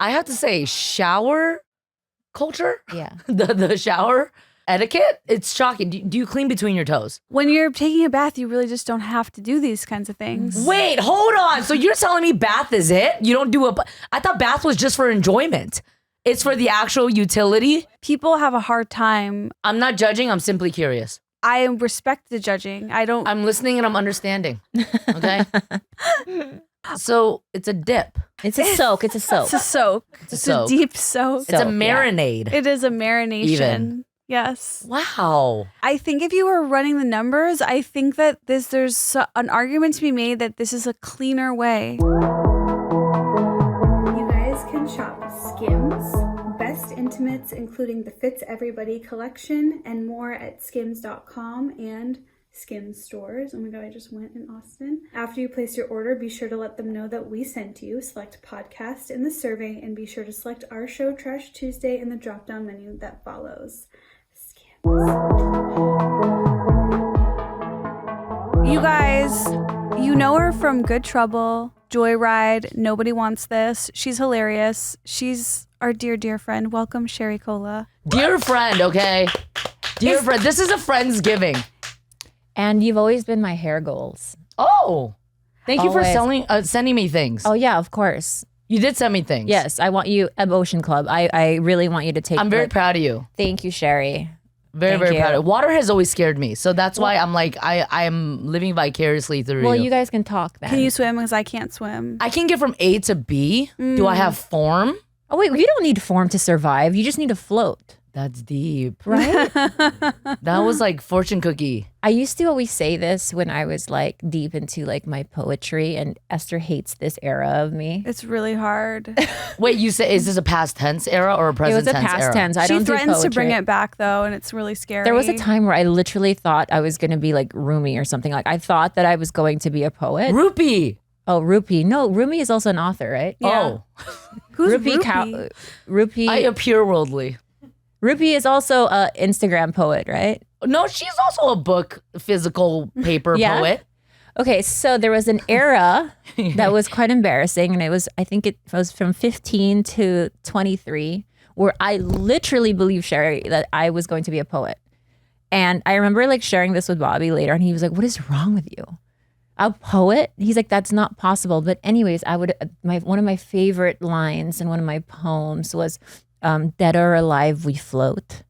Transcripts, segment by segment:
I have to say, shower culture, Yeah. the shower etiquette, it's shocking. Do you clean between your toes? When you're taking a bath, you really just don't have to do these kinds of things. Wait, hold on. So you're telling me bath is it? You don't do I thought bath was just for enjoyment. It's for the actual utility. People have a hard time. I'm not judging. I'm simply curious. I respect the judging. I'm listening and I'm understanding. Okay. So it's a dip. It's a soak. It's a soak. It's a soak. It's a deep soak. It's a marinade. It is a marination. Even. Yes. Wow. I think if you were running the numbers, I think that there's an argument to be made that this is a cleaner way. You guys can shop Skims, best intimates including the Fits Everybody collection and more at skims.com and Skims stores. Oh my god, I just went in Austin. After you place your order, be sure to let them know that we sent you. Select podcast in the survey and be sure to select our show Trash Tuesday in the drop-down menu that follows. You guys, you know her from Good Trouble, Joyride, Nobody Wants This. She's hilarious. She's our dear, dear friend. Welcome, Sherry Cola. Dear friend, okay? Dear friend, this is a Friendsgiving. And you've always been my hair goals. Oh, thank you for Always. sending me things. Oh yeah, of course. You did send me things. Yes, I want you at Ocean Club. I really want you to take. I'm very proud of you. Thank you, Sherry. Very, Thank very you. proud of you. Water has always scared me. So that's why I'm like, I am living vicariously through Well, you. you guys can talk then. Can you swim? Because I can't swim. I can get from A to B. Do I have form? Oh wait, you don't need form to survive. You just need to float. That's deep. Right? That was like fortune cookie. I used to always say this when I was like deep into like my poetry, and Esther hates this era of me. It's really hard. Wait, you say, is this a past tense era or a It present was a tense past era? tense. I She don't do threatens to bring poetry. it back though, and it's really scary. There was a time where I literally thought I was going to be like Rumi or something. Like I thought that I was going to be a poet. Rupee. Oh, Rupi. No, Rumi is also an author, right? Yeah. Oh, Who's Rupi. Rupi? Rupi. I appear worldly. Rupi is also a Instagram poet, right? No, she's also a book, physical paper Yeah? poet. Okay, so there was an era that was quite embarrassing, and it was, I think it was from 15 to 23, where I literally believed, Sherry, that I was going to be a poet. And I remember like sharing this with Bobby later, and he was like, "What is wrong with you? A poet?" He's like, "That's not possible." But anyways, one of my favorite lines in one of my poems was, "Dead or alive, we float."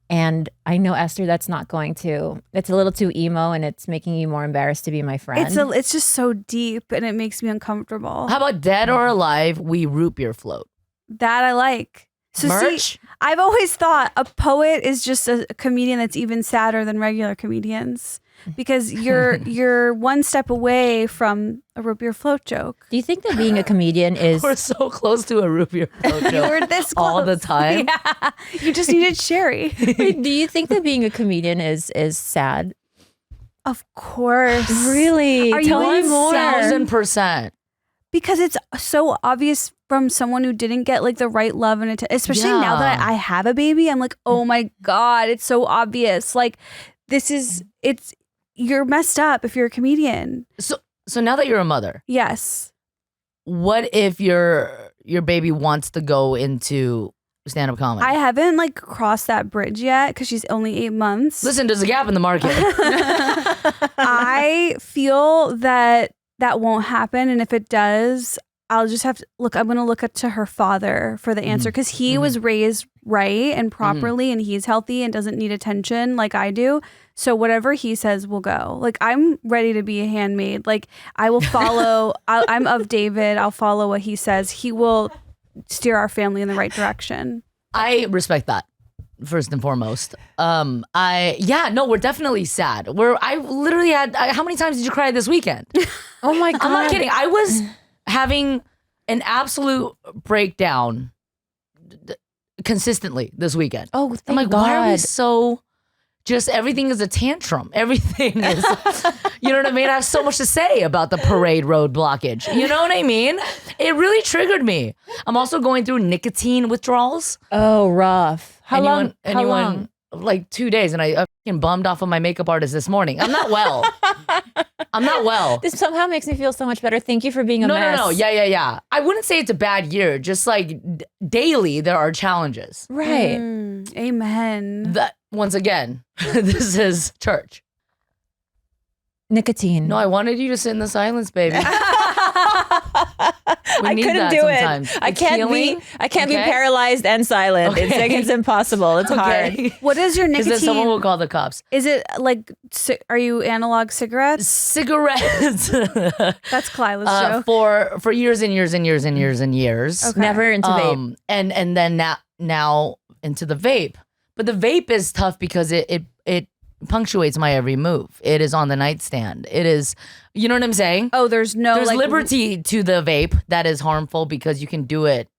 And I know, Esther, it's a little too emo, and it's making you more embarrassed to be my friend. It's just so deep, and it makes me uncomfortable. How about dead or alive, we root beer float? That I like. So Merch? see, I've always thought a poet is just a comedian that's even sadder than regular comedians, because you're one step away from a root beer float joke. Do you think that being a comedian is... We're so close to a root beer float You joke were this close. all the time. Yeah, you just needed Sherry. Wait, do you think that being a comedian is sad? Of course. Really? Are you Tell me insane? more. 1,000%. Because it's so obvious from someone who didn't get like the right love and attention. Especially now that I have a baby, I'm like, oh my God, it's so obvious. Like you're messed up if you're a comedian. So now that you're a mother, Yes. what if your baby wants to go into stand-up comedy? I haven't like crossed that bridge yet because she's only 8 months. Listen, there's a gap in the market. I feel that won't happen. And if it does, I'll just have to look. I'm going to look up to her father for the answer, because he was raised right and properly, and he's healthy and doesn't need attention like I do. So whatever he says will go. Like, I'm ready to be a handmaid. Like, I will follow. I'm of David. I'll follow what he says. He will steer our family in the right direction. I respect that, first and foremost. We're definitely sad. I literally had, how many times did you cry this weekend? Oh my God. I'm not kidding. I was having an absolute breakdown consistently this weekend. Oh, thank I'm like, God. why are we so just, everything is a tantrum. Everything is, you know what I mean? I have so much to say about the parade road blockage. You know what I mean? It really triggered me. I'm also going through nicotine withdrawals. Oh, rough. How long? Like 2 days, and I fucking bummed off of my makeup artist this morning. I'm not well. I'm not well. This somehow makes me feel so much better. Thank you for being a mess. No. Yeah. I wouldn't say it's a bad year. Just like daily, there are challenges. Right. Amen. That once again, this is church. Nicotine. No, I wanted you to sit in the silence, baby. I couldn't do it. I can't be paralyzed and silent. Okay. It's impossible. It's hard. What is your nicotine? Because then someone will call the cops. Is it like, are you analog cigarettes? Cigarettes. That's Klyla's joke. For years and years and years and years and years. Okay. Never into vape. And then now into the vape. But the vape is tough because it punctuates my every move. It is on the nightstand. It is, you know what I'm saying? Oh, there's liberty to the vape that is harmful because you can do it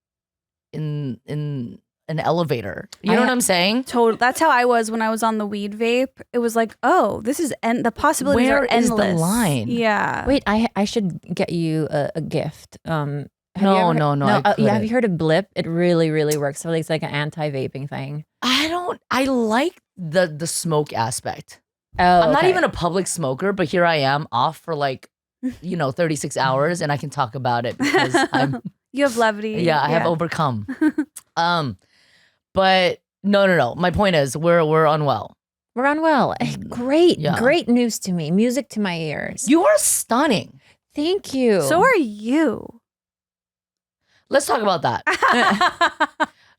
in an elevator. You know what I'm saying? Total. That's how I was when I was on the weed vape. It was like, oh, this is the possibilities Where are endless. is the line? Yeah. Wait, I should get you a gift. No. Have you heard of Blip? It really, really works. So it's like an anti-vaping thing. I like the smoke aspect. Oh, I'm not okay. even a public smoker, but here I am off for 36 hours and I can talk about it because I'm You have levity. yeah, I have overcome. But no. My point is we're unwell. We're unwell. Great, Yeah. great news to me. Music to my ears. You are stunning. Thank you. So are you. Let's talk about that.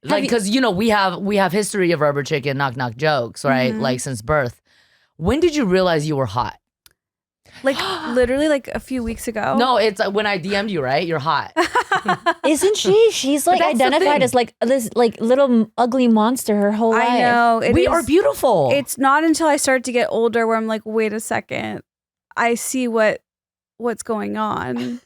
Because we have history of rubber chicken knock knock jokes, right? Mhm. Like since birth. When did you realize you were hot? Like literally like a few weeks ago. No, it's when I DM'd you, right? You're hot. Isn't she? She's like that's the identified thing. as like this like little ugly monster her whole life. I know. We are beautiful. It's not until I start to get older where I'm like, wait a second. I see what's going on.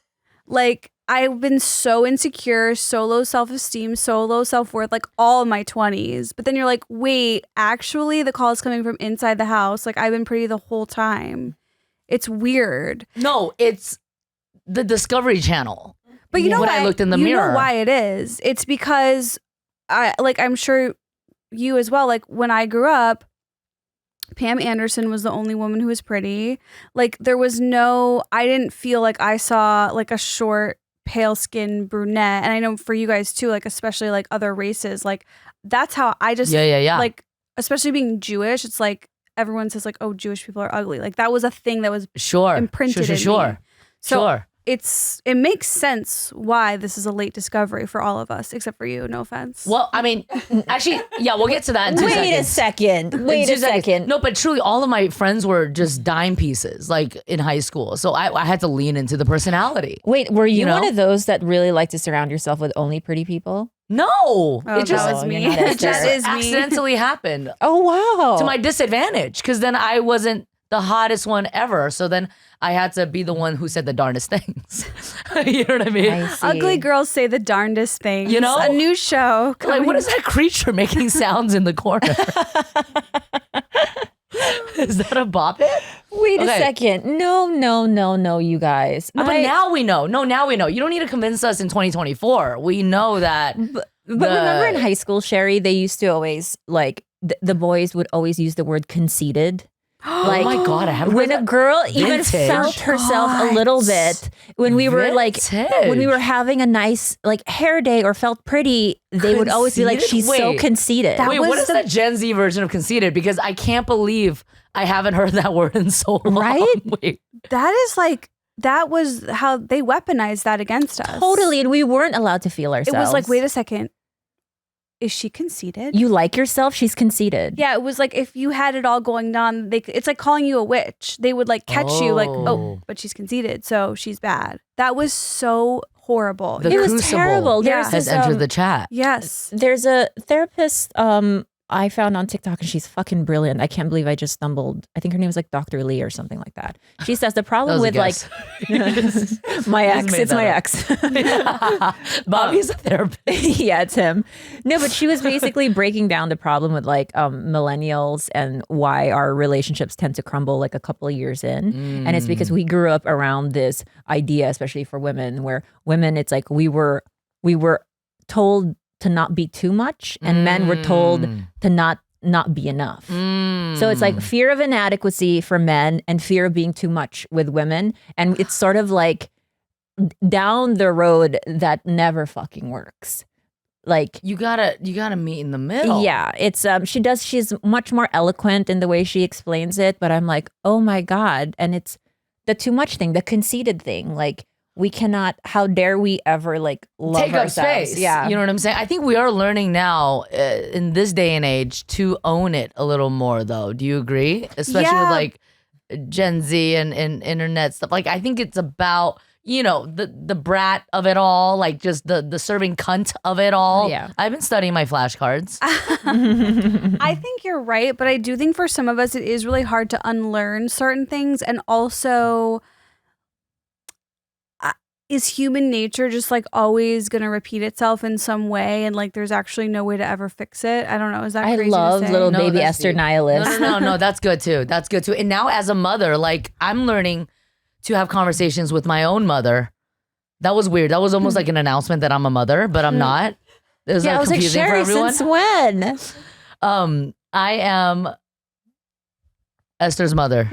Like I've been so insecure, so low self-esteem, so low self-worth, like all of my 20s. But then you're like, wait, actually the call is coming from inside the house. Like I've been pretty the whole time. It's weird. No, it's the Discovery Channel. But you know when why, I looked in the you mirror. know why it is. It's because I'm sure you as well, like when I grew up, Pam Anderson was the only woman who was pretty. Like there was I didn't feel like I saw like a short, pale skin brunette. And I know for you guys too, like especially like other races, like that's how I just Yeah. like, especially being Jewish, it's like everyone says like, oh, Jewish people are ugly. Like that was a thing that was Sure. imprinted in Sure. me. So Sure. it makes sense why this is a late discovery for all of us, except for you. No offense. Well, I mean, actually, yeah, we'll get to that in 2 seconds. Wait a second. Wait In a 2 seconds. second. No, but truly, all of my friends were just dime pieces, like in high school. So I had to lean into the personality. Wait, were you know? one of those that really like to surround yourself with only pretty people? No, Oh, it just that was you're me. not Esther. That is me. accidentally happened Oh wow. to my disadvantage because then I wasn't the hottest one ever. So then I had to be the one who said the darndest things. You know what I mean? I see. Ugly girls say the darndest things. You know? A new show. Like, what is that creature making sounds in the corner? Is that a bop it? Wait a Okay. second. No, you guys. No, but now we know. No, now we know. You don't need to convince us in 2024. We know that. But remember in high school, Sherry, they used to always like the boys would always use the word conceited. Like, oh my God, I haven't when heard a girl even Vintage. felt herself a little bit when we were like Vintage. when we were having a nice like hair day or felt pretty, they would always be like, Conceited? she's so Wait. conceited. Wait, what is the Gen Z version of conceited? Because I can't believe I haven't heard that word in so long. Right? Wait. That was how they weaponized that against us. Totally, and we weren't allowed to feel It ourselves. was like, wait a second. Is she conceited? you like yourself? She's conceited. Yeah, it was like if you had it all going on, it's like calling you a witch. They would like catch you like, Oh. oh, but she's conceited, so she's bad. That was so horrible. The It was Crucible terrible. There's Yeah. has this, entered the chat. Yes. There's a therapist I found on TikTok and she's fucking brilliant. I can't believe I just stumbled. I think her name is like Dr. Lee or something like that. She says the That problem was a with like guess. my Just ex, made it's that my up. ex. Bobby's a therapist. Yeah, it's him. No, but she was basically breaking down the problem with like millennials and why our relationships tend to crumble like a couple of years in. And it's because we grew up around this idea, especially for women, where women, it's like we were told to not be too much and men were told to not not be enough. So it's like fear of inadequacy for men and fear of being too much with women. And it's sort of like down the road that never fucking works. Like you gotta meet in the middle. yeah, it's she's much more eloquent in the way she explains it, but I'm like, oh my God. And it's the too much thing, the conceited thing. Like we cannot, how dare we ever like love take up ourselves? space. Yeah. You know what I'm saying? I think we are learning now in this day and age to own it a little more though. Do you agree? Especially with like Gen Z and internet stuff. Like I think it's about, you know, the brat of it all, like just the serving cunt of it all. Yeah. I've been studying my flashcards. I think you're right, but I do think for some of us it is really hard to unlearn certain things. And also, is human nature just like always going to repeat itself in some way, and like there's actually no way to ever fix it? I don't know. Is that I crazy love to say? little No, baby that's Esther deep. nihilist. No, that's good too. That's good too. And now as a mother, like I'm learning to have conversations with my own mother. That was weird. That was almost like an announcement that I'm a mother, but I'm not. Is Yeah, that I was like, confusing for Sherry, everyone? since when? I am Esther's mother,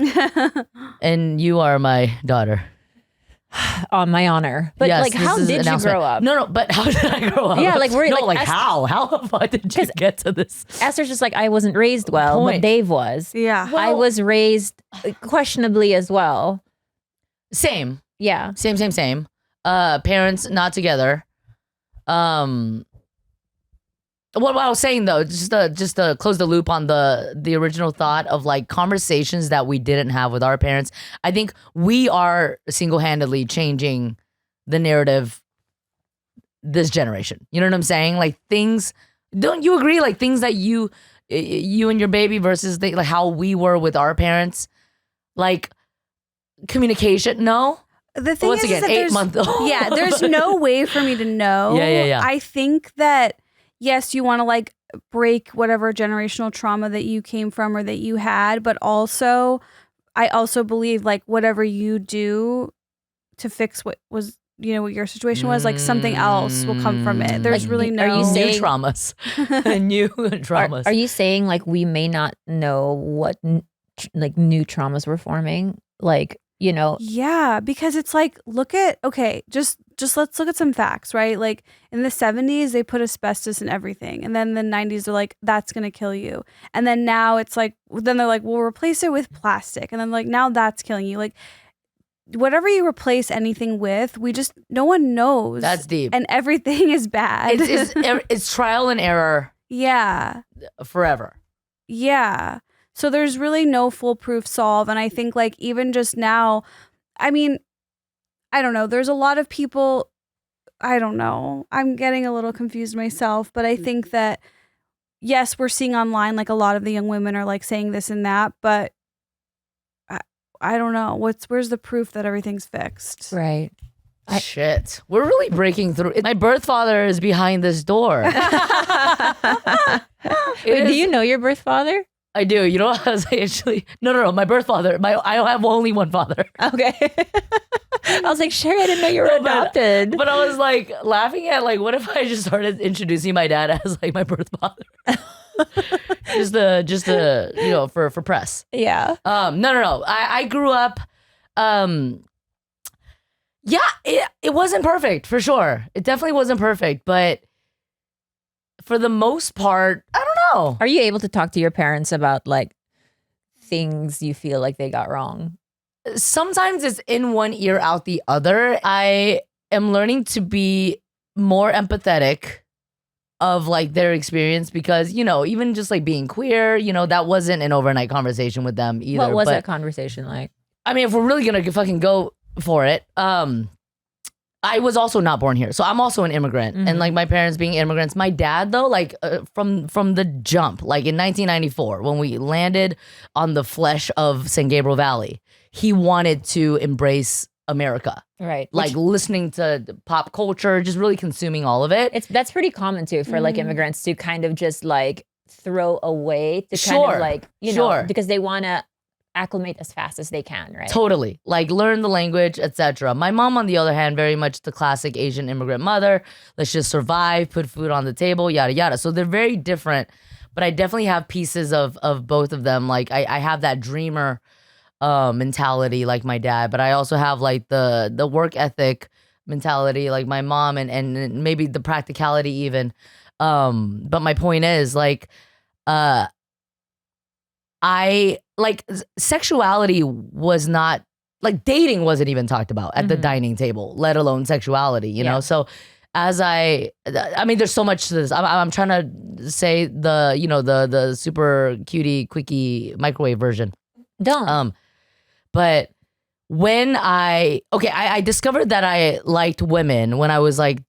and you are my daughter. On my honor. But Yes, like, this how is did an you announcement. grow up? No, but how did I grow up? Yeah, like, we're- no, like, like how? How the fuck did you get to this? Esther's just like, I wasn't raised well, but Point. Dave was. Yeah. I was raised questionably as well. Same. Yeah. Same. Parents not together. What I was saying though, just to close the loop on the original thought of like conversations that we didn't have with our parents. I think we are single-handedly changing the narrative this generation. You know what I'm saying? Like things, don't you agree? Like things that you and your baby versus like how we were with our parents, like communication. No. The thing Once is again, that 8 month old. yeah, there's no way for me to know. Yeah. I think that, yes, you want to like break whatever generational trauma that you came from or that you had, but also, I also believe like whatever you do to fix what was, you know, what your situation was, like something else will come from it. There's Like, really are no. you New saying- traumas. New traumas. Are you saying like we may not know what like new traumas were forming? Like, you know, Yeah, because it's like, just let's look at some facts, right? Like in the 70s, they put asbestos in everything. And then the 90s, they're like, that's going to kill you. And then now it's like, then they're like, we'll replace it with plastic. And then like, now that's killing you. Like whatever you replace anything with, no one knows. That's deep. And everything is bad. It's trial and error Yeah. forever. Yeah. So there's really no foolproof solve. And I think like even just now, I mean, I don't know. There's a lot of people, I don't know. I'm getting a little confused myself, but I think that, yes, we're seeing online like a lot of the young women are like saying this and that, but I don't know. Where's the proof that everything's fixed? right. Shit. We're really breaking through. My birth father is behind this door. Wait, do you know your birth father? I do. You know what I was actually? No. My birth father. I have only one father. Okay. I was like, Sherry, I didn't know you were adopted. But I was like laughing at like, what if I just started introducing my dad as like my birth father? just to you know, for press. Yeah. No. I grew up. Yeah, it wasn't perfect for sure. It definitely wasn't perfect, but for the most part, I don't know. Are you able to talk to your parents about like things you feel like they got wrong? Sometimes it's in one ear, out the other. I am learning to be more empathetic of like their experience because, you know, even just like being queer, you know, that wasn't an overnight conversation with them either. What was but, that conversation like? I mean, if we're really gonna fucking go for it, I was also not born here, so I'm also an immigrant, and like my parents being immigrants. My dad though, like from the jump, like in 1994 when we landed on the flesh of San Gabriel Valley, he wanted to embrace America, Right. like listening to pop culture, just really consuming all of it. That's pretty common too for like immigrants to kind of just like throw away to kind Sure. of like, you know, because they want to acclimate as fast as they can, right? Totally. Like learn the language, etc. My mom, on the other hand, very much the classic Asian immigrant mother. Let's just survive, put food on the table, yada, yada. So they're very different. but I definitely have pieces of both of them. Like I have that dreamer mentality like my dad, but I also have like the work ethic mentality like my mom, and maybe the practicality even. But my point is like I like sexuality was not like dating wasn't even talked about at the dining table, let alone sexuality, you know? So as I mean, there's so much to this. I'm trying to say the super cutie, quickie microwave version. Don't. But when I discovered that I liked women when I was like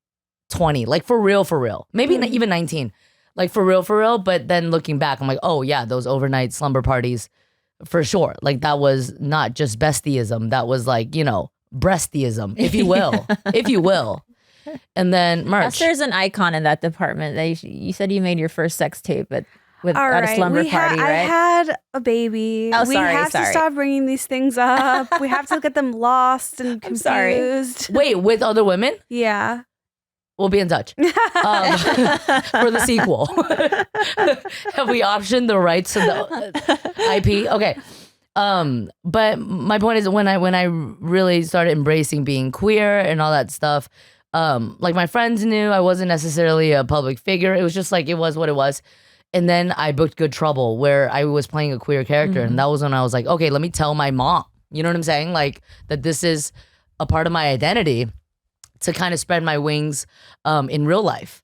20, like for real. Maybe even 19. Like for real. But then looking back, I'm like, oh yeah, those overnight slumber parties, for sure. Like that was not just bestieism. That was like, breastheism, if you will, if you will. And then merch. Esther's an icon in that department. You said you made your first sex tape at All a right, slumber party, I right? had a baby. Oh, we have to stop bringing these things up. We have to get them lost and confused. sorry. Wait, with other women? Yeah. We'll be in touch for the sequel. Have we optioned the rights to the IP? Okay. But my point is when I really started embracing being queer and all that stuff, like my friends knew I wasn't necessarily a public figure. It was just like, it was what it was. And then I booked Good Trouble where I was playing a queer character. And that was when I was like, okay, let me tell my mom, you know what I'm saying? Like that this is a part of my identity, to kind of spread my wings in real life.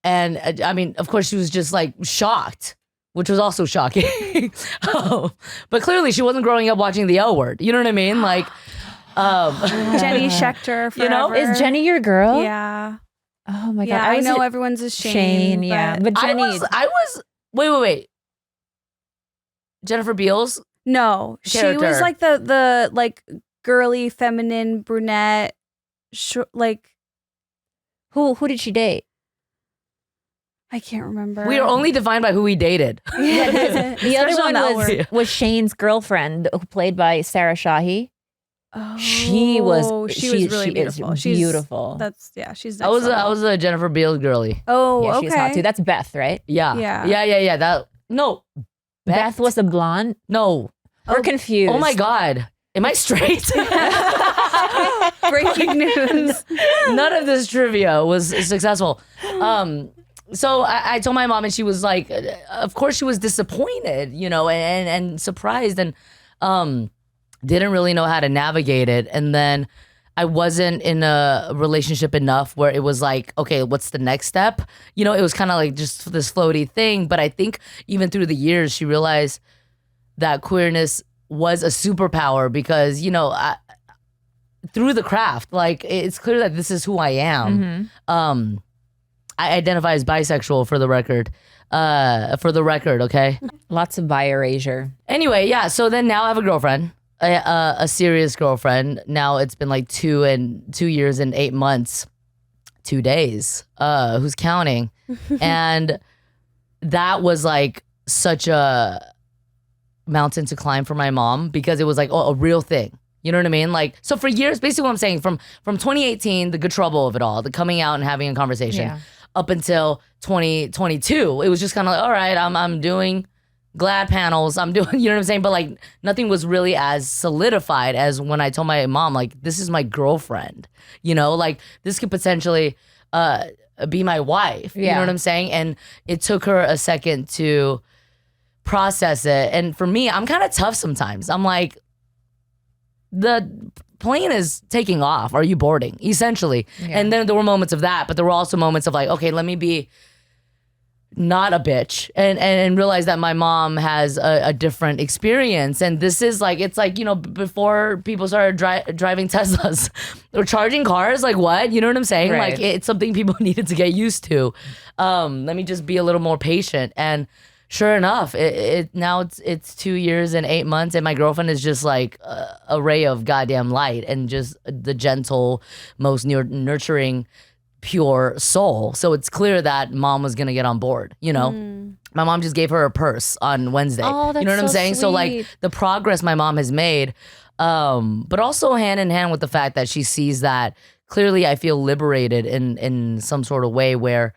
And I mean, of course, she was just like shocked, which was also shocking. But clearly she wasn't growing up watching the L Word. You know what I mean? Like Jenny Schechter, forever. Is Jenny your girl? Yeah. Oh my God. Yeah, I know everyone's a Shane. Yeah. But Jenny. I was wait. Jennifer Beals? No, she was Character. like the like girly, feminine, brunette. Who did she date? I can't remember. We are only defined by who we dated. The other Especially on that one word. was Shane's girlfriend, played by Sarah Shahi. Oh, She was really she beautiful. is beautiful. She's I was a Jennifer Beals girly. Oh, Yeah, okay. she's hot too. That's Beth, right? Yeah. Yeah. That no. Beth was a blonde. No. We're confused. Oh my God. Am I straight? Breaking news. None of this trivia was successful. So I told my mom, and she was like, of course she was disappointed, and surprised, and didn't really know how to navigate it. And then I wasn't in a relationship enough where it was like, okay, what's the next step? It was kind of like just this floaty thing. But I think even through the years, she realized that queerness was a superpower because, through the craft, like it's clear that this is who I am. I identify as bisexual for the record. Okay? Lots of bi erasure. Anyway, yeah, so then now I have a girlfriend, a serious girlfriend. Now it's been like 2 years and 8 months, 2 days, who's counting? And that was like such a mountain to climb for my mom because it was like, a real thing. You know what I mean? Like, so for years, basically what I'm saying, from 2018, the Good Trouble of it all, the coming out and having a conversation, up until 2022, it was just kind of like, all right, I'm doing glad panels, I'm doing, you know what I'm saying? But like nothing was really as solidified as when I told my mom, like, this is my girlfriend, like this could potentially be my wife. You know what I'm saying? And it took her a second to process it. And for me, I'm kind of tough sometimes. I'm like, the plane is taking off. Are you boarding? Essentially. Yeah. And then there were moments of that, but there were also moments of like, okay, let me be not a bitch and realize that my mom has a different experience. And this is like, it's like, before people started driving Teslas or charging cars, like what? You know what I'm saying? Right. Like it's something people needed to get used to. Let me just be a little more patient. And sure enough, now it's 2 years and 8 months, and my girlfriend is just like a ray of goddamn light and just the gentle, most nurturing, pure soul. So it's clear that mom was gonna get on board. My mom just gave her a purse on Wednesday. Oh, that's you know what I'm so saying? So like sweet. the progress my mom has made, but also hand in hand with the fact that she sees that clearly I feel liberated in some sort of way where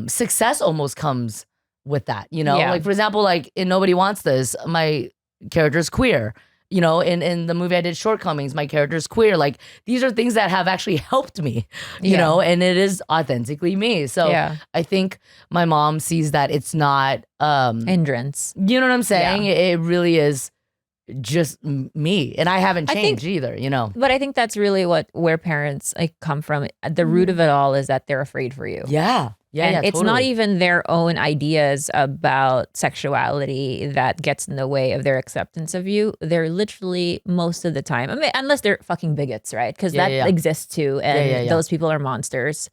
success almost comes with that, you know? Yeah. Like, for example, like in Nobody Wants This, my character is queer. You know, in the movie I did Shortcomings, my character is queer. Like, these are things that have actually helped me, you know, and it is authentically me. So I think my mom sees that it's not hindrance. You know what I'm saying? It really is just me, and I haven't changed either, you know. But I think that's really where parents like come from. The root of it all is that they're afraid for you. And it's not even their own ideas about sexuality that gets in the way of their acceptance of you. They're literally most of the time, I mean, unless they're fucking bigots, right? Because that exists too, and those people are monsters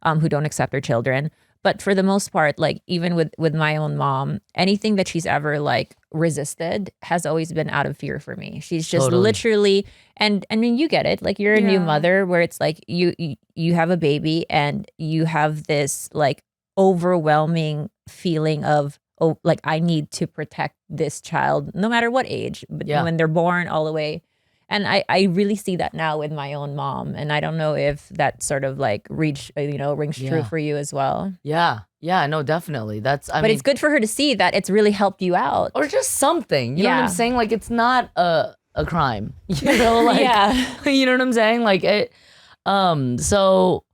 who don't accept their children. But for the most part, like even with my own mom, anything that she's ever like resisted has always been out of fear for me. She's just literally, and I mean, you get it. Like you're a new mother where it's like you have a baby and you have this like overwhelming feeling of, oh, like I need to protect this child no matter what age, but when they're born all the way. And I really see that now with my own mom. And I don't know if that sort of like rings true for you as well. Yeah, no, definitely. But it's good for her to see that it's really helped you out. Or just something. You know what I'm saying? Like it's not a crime. You know, like you know what I'm saying? Like it so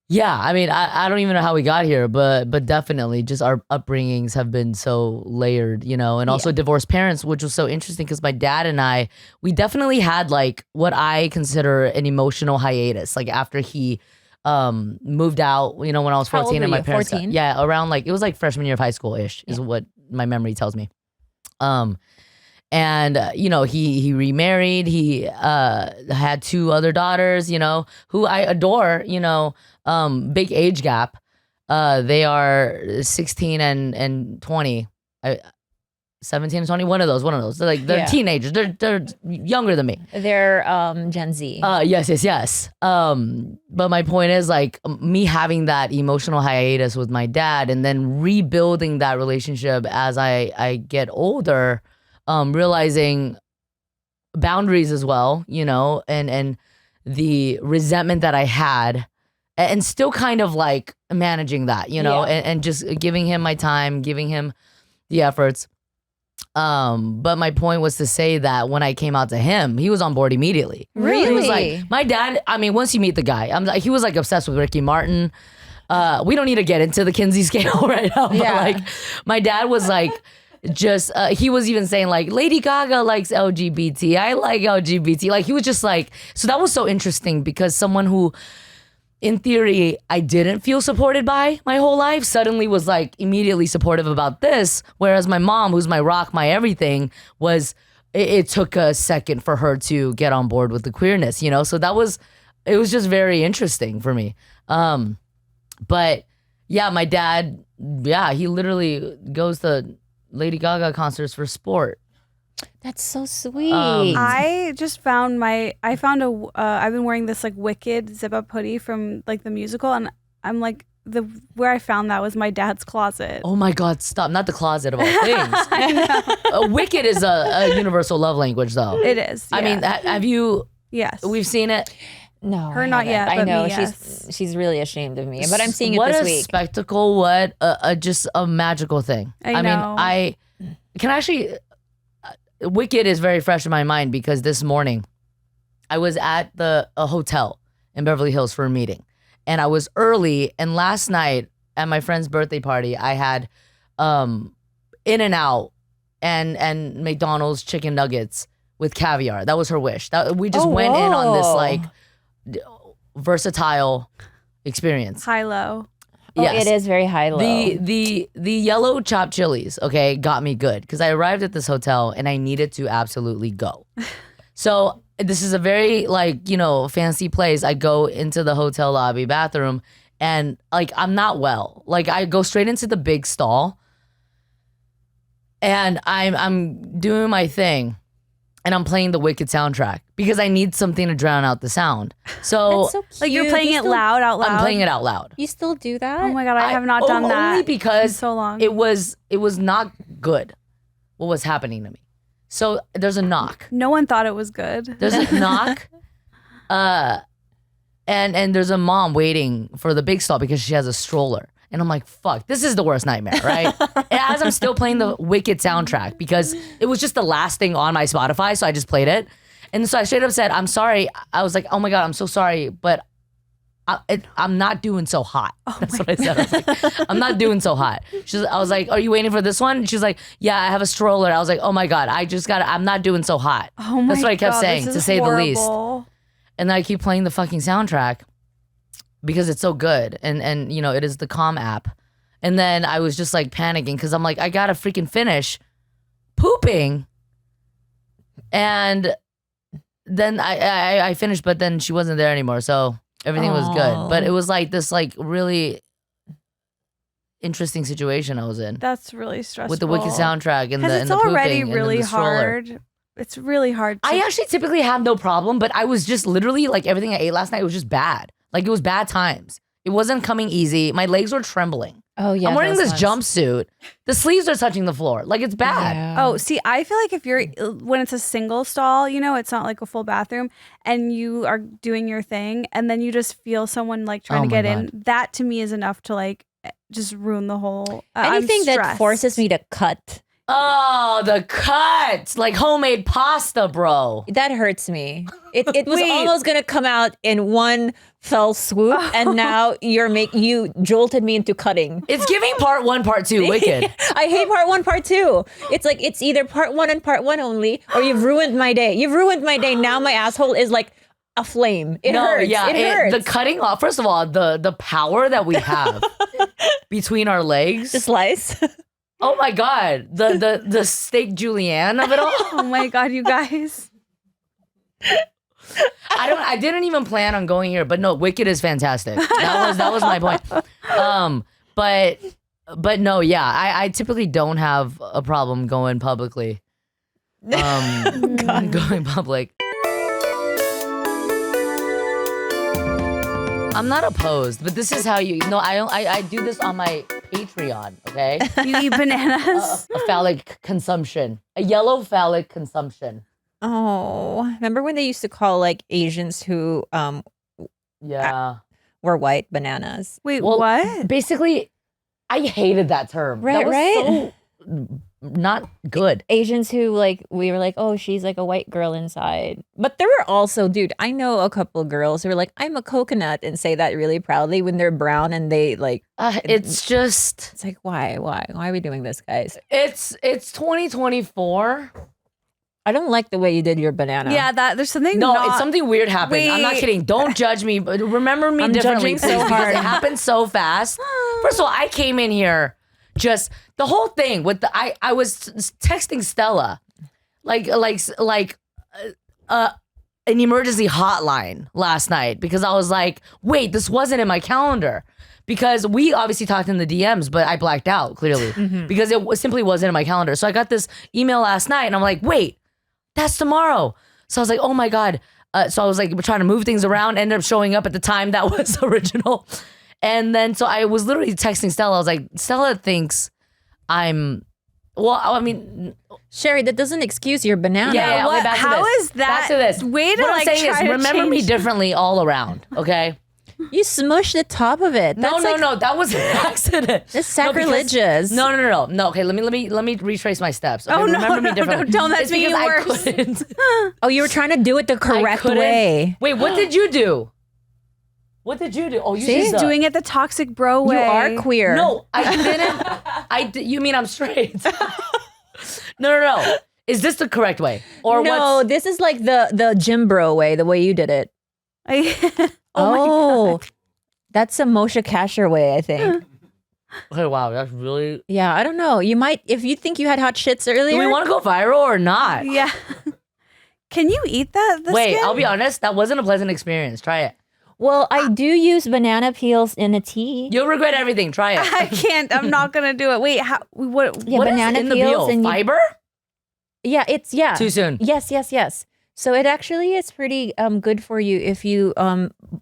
yeah, I mean, I don't even know how we got here, but definitely just our upbringings have been so layered, you know, and also divorced parents, which was so interesting because my dad and we definitely had like what I consider an emotional hiatus, like after he moved out, you know, when I was 14 and my parents, 14? Around like, it was like freshman year of high school-ish is what my memory tells me. And, you know, he remarried, he had 2 other daughters, you know, who I adore, you know, big age gap. They are 16 and 20, 17 and 20, one of those. They're teenagers. They're younger than me. They're Gen Z. Yes. But my point is like me having that emotional hiatus with my dad and then rebuilding that relationship as I get older, realizing boundaries as well, you know, and the resentment that I had and still kind of like managing that, you know, and just giving him my time, giving him the efforts. But my point was to say that when I came out to him, he was on board immediately. Really? He was like, my dad, I mean, once you meet the guy, he was like obsessed with Ricky Martin. We don't need to get into the Kinsey scale right now, but like my dad was like, just he was even saying like Lady Gaga likes LGBT, I like LGBT, like he was just like, so that was so interesting because someone who in theory I didn't feel supported by my whole life suddenly was like immediately supportive about this, whereas my mom, who's my rock, my everything, was it took a second for her to get on board with the queerness, you know. So it was just very interesting for me. But yeah, my dad, he literally goes to Lady Gaga concerts for sport. That's so sweet. I just found I've been wearing this like Wicked zip up hoodie from like the musical, and I'm like, where I found that was my dad's closet. Oh my God, stop. Not the closet of all things. Wicked is a universal love language though. It is. I mean, have you? Yes. We've seen it. No, her not yet. I but know me, yes. she's really ashamed of me, but I'm seeing it what this a week. Spectacle! What just a magical thing. I know. mean, I can actually. Wicked is very fresh in my mind because this morning I was at a hotel in Beverly Hills for a meeting, and I was early. And last night at my friend's birthday party, I had In-N-Out and McDonald's chicken nuggets with caviar. That was her wish. We just went in on this like versatile experience. High low. Yes. It is very high low. The yellow chopped chilies, okay, got me good because I arrived at this hotel and I needed to absolutely go. So this is a very like, you know, fancy place. I go into the hotel lobby bathroom and like I'm not well. Like I go straight into the big stall and I'm doing my thing. And I'm playing the Wicked soundtrack because I need something to drown out the sound. So, That's so cute. Like you're playing it loud out loud. I'm playing it out loud. You still do that? Oh my God, I have not done that. Only because in so long. it was not good what was happening to me. So there's a knock. No one thought it was good. There's a knock. And there's a mom waiting for the big stall because she has a stroller. And I'm like, fuck, this is the worst nightmare, right? And as I'm still playing the Wicked soundtrack, because it was just the last thing on my Spotify, so I just played it. And so I straight up said, I'm sorry. I was like, oh my God, I'm so sorry, but I'm not doing so hot. That's what I said. I was like, I'm not doing so hot. I was like, are you waiting for this one? She's like, yeah, I have a stroller. I was like, oh my God, I'm not doing so hot. Oh my That's what I kept God, saying, this to is say the least. horrible. And then I keep playing the fucking soundtrack because it's so good. And you know, it is the Calm app. And then I was just like panicking because I'm like, I gotta freaking finish pooping. And then I finished, but then she wasn't there anymore. So everything was good. But it was like this like really interesting situation I was in That's really stressful. with the Wicked soundtrack and Because it's the already pooping really and the stroller. hard. It's really hard. I actually typically have no problem, but I was just literally like everything I ate last night was just bad. Like it was bad times. It wasn't coming easy. My legs were trembling. Oh yeah, I'm wearing those this ones. jumpsuit. The sleeves are touching the floor. Like it's bad. Yeah. Oh, see, I feel like if you're when it's a single stall, you know, it's not like a full bathroom, and you are doing your thing, and then you just feel someone like trying Oh to my get in. That to me is enough to like just ruin the whole. Anything I'm that stressed. forces me to cut, Oh, the cut. Like homemade pasta, bro. that hurts me. It was Wait. almost gonna come out in one fell swoop, and now you jolted me into cutting. It's giving part 1, part 2, Wicked. I hate part 1, part 2. It's like it's either part 1 and part 1 only, or you've ruined my day. You've ruined my day. Now my asshole is like a flame. It hurts. Yeah, it hurts. the cutting off. First of all, the power that we have between our legs. The slice. Oh my God, the steak julienne of it all. Oh my God, you guys. I didn't even plan on going here, but no, Wicked is fantastic. That was my point. But no, yeah, I typically don't have a problem going publicly. Going public. I'm not opposed, but this is how I do this on my Patreon, okay? You eat bananas. A phallic consumption, a yellow phallic consumption. Oh, remember when they used to call like Asians who Yeah. were white bananas? Wait, Well, what? Basically, I hated that term. Right, that was right? So not good. Asians who like we were like, oh, she's like a white girl inside. But there were also, dude, I know a couple girls who are like, I'm a coconut, and say that really proudly when they're brown, and they like, It's just it's like, why are we doing this, guys? it's 2024. I don't like the way you did your banana. Yeah, there's something. No, not, it's something weird happened. I'm not Wait. kidding. Don't judge me. But remember me I'm differently, judging so please, because hard. it happened so fast. First of all, I came in here just the whole thing with I was texting Stella like an emergency hotline last night because I was like, wait, this wasn't in my calendar. Because we obviously talked in the DMs, but I blacked out clearly because it simply wasn't in my calendar. So I got this email last night and I'm like, wait, that's tomorrow. So I was like, oh my God. So I was like trying to move things around, ended up showing up at the time that was original. And then so I was literally texting Stella. I was like, Stella thinks I mean, Sherry, that doesn't excuse your banana. yeah, okay, back to How this. is that? Back to this. Way to what like I'm saying try is to remember me change- differently all around, okay? You smushed the top of it. That's No, that was an accident. That's No, because- sacrilegious. No. Okay, let me retrace my steps. Okay, Oh, no, remember me no, differently. don't. That's It's making because it worse. I couldn't. Oh, you were trying to do it the I correct couldn't. way. Wait, what did you do? What did you do? Oh, you She's did doing it the toxic bro way. You are queer. No, I didn't. You mean I'm straight? No. Is this the correct way? Or no, what's? this is like the gym bro way, the way you did it. Oh my God. That's a Moshe Kasher way, I think. Okay, wow, that's really. Yeah, I don't know. You might, if you think you had hot shits earlier. Do we want to go viral or not? Yeah. Can you eat that? The Wait, skin? I'll be honest. That wasn't a pleasant experience. Try it. Well, I do use banana peels in a tea. You'll regret everything. Try it. I can't. I'm not gonna do it. Wait, how? What? Yeah, What is banana in the peels peel? and you- Fiber? Yeah, it's Too soon. Yes. So it actually is pretty good for you if you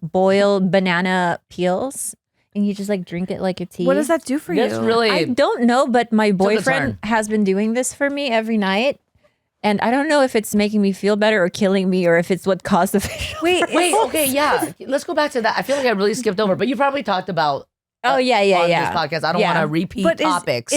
boil banana peels and you just like drink it like a tea. What does that do for That's you? really. I don't know, but my boyfriend turn. has been doing this for me every night. And I don't know if it's making me feel better or killing me or if it's what caused the facial. Wait. Wait, okay, yeah. Let's go back to that. I feel like I really skipped over, but you probably talked about Oh, yeah, on yeah. this podcast. I don't Yeah. want to repeat topics.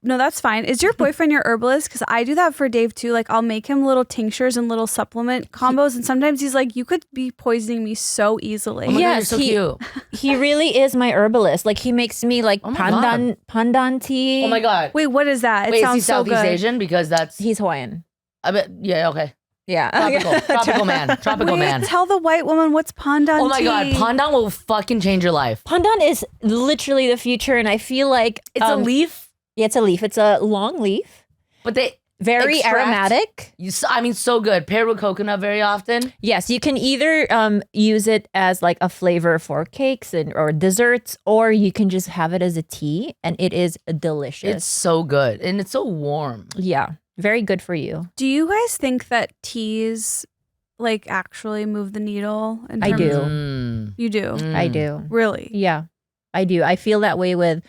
No, that's fine. Is your boyfriend your herbalist? Because I do that for Dave too. Like I'll make him little tinctures and little supplement combos, and sometimes he's like, "You could be poisoning me so easily." Oh my God, you're Yes, so cute. He really is my herbalist. Like he makes me like Oh my God. pandan tea. Oh my God. Wait, what is that? It Wait, is he sounds so Southeast good. Asian? Because that's, He's Hawaiian. I bet, yeah, okay. Yeah. Tropical man. Tropical Wait, man. tell the white woman what's pandan Oh my tea. God, pandan will fucking change your life. Pandan is literally the future, and I feel like It's a leaf, Yeah, it's a leaf. It's a long leaf. but they Very extract- aromatic. so good. Paired with coconut very often. Yes, you can either use it as like a flavor for cakes or desserts, or you can just have it as a tea, and it is delicious. It's so good and it's so warm. Yeah, very good for you. Do you guys think that teas like actually move the needle? In I terms do. of- You do? I do. Really? Yeah, I do. I feel that way with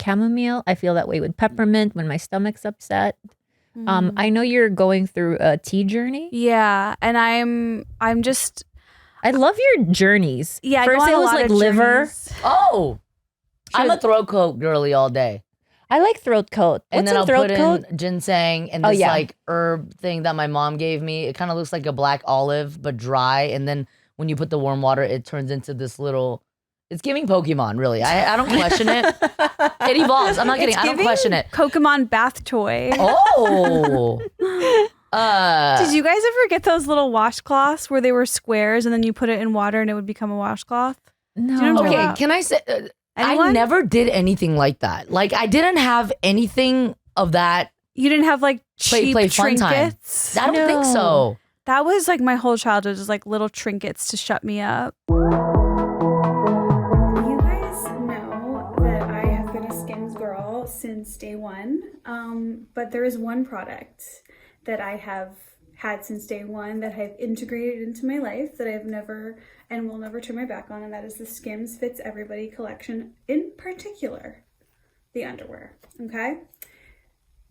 chamomile. I feel that way with peppermint when my stomach's upset. I know you're going through a tea journey. Yeah, and I'm just I love your journeys. I First go on it a was lot like of liver. journeys. Oh, I'm was- a throat coat girly all day. I like throat coat. And What's then in I'll throat put coat? in ginseng and Oh, this yeah. like herb thing that my mom gave me. It kind of looks like a black olive, but dry. And then when you put the warm water, it turns into this little. It's giving Pokemon, really. I don't question it. It evolves. I'm not kidding. I don't question it. Pokemon bath toy. Oh. Did you guys ever get those little washcloths where they were squares and then you put it in water and it would become a washcloth? No. you know what I'm Okay, talking about? can I say? I Anyone? never did anything like that. Like I didn't have anything of that. You didn't have like Play cheap fun time. trinkets? I don't think so. That was like my whole childhood, just like little trinkets to shut me up. You guys know that I have been a Skims girl since day one, but there is one product that I have had since day one that I've integrated into my life that I've never and will never turn my back on, and that is the Skims Fits Everybody collection, in particular, the underwear, okay?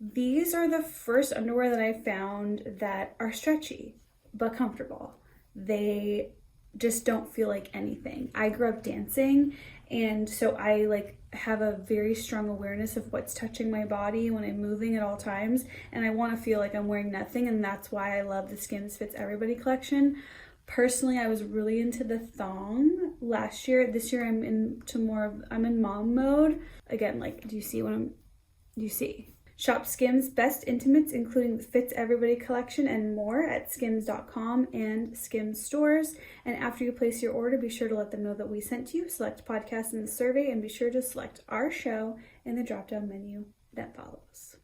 These are the first underwear that I found that are stretchy but comfortable. They just don't feel like anything. I grew up dancing, and so I like have a very strong awareness of what's touching my body when I'm moving at all times, and I want to feel like I'm wearing nothing, and that's why I love the Skims Fits Everybody collection. Personally, I was really into the thong last year. This year I'm in mom mode. Again, like, do you see? Shop Skims best intimates, including the Fits Everybody collection and more at skims.com and Skims stores. And after you place your order, be sure to let them know that we sent you. Select podcast in the survey and be sure to select our show in the drop-down menu that follows.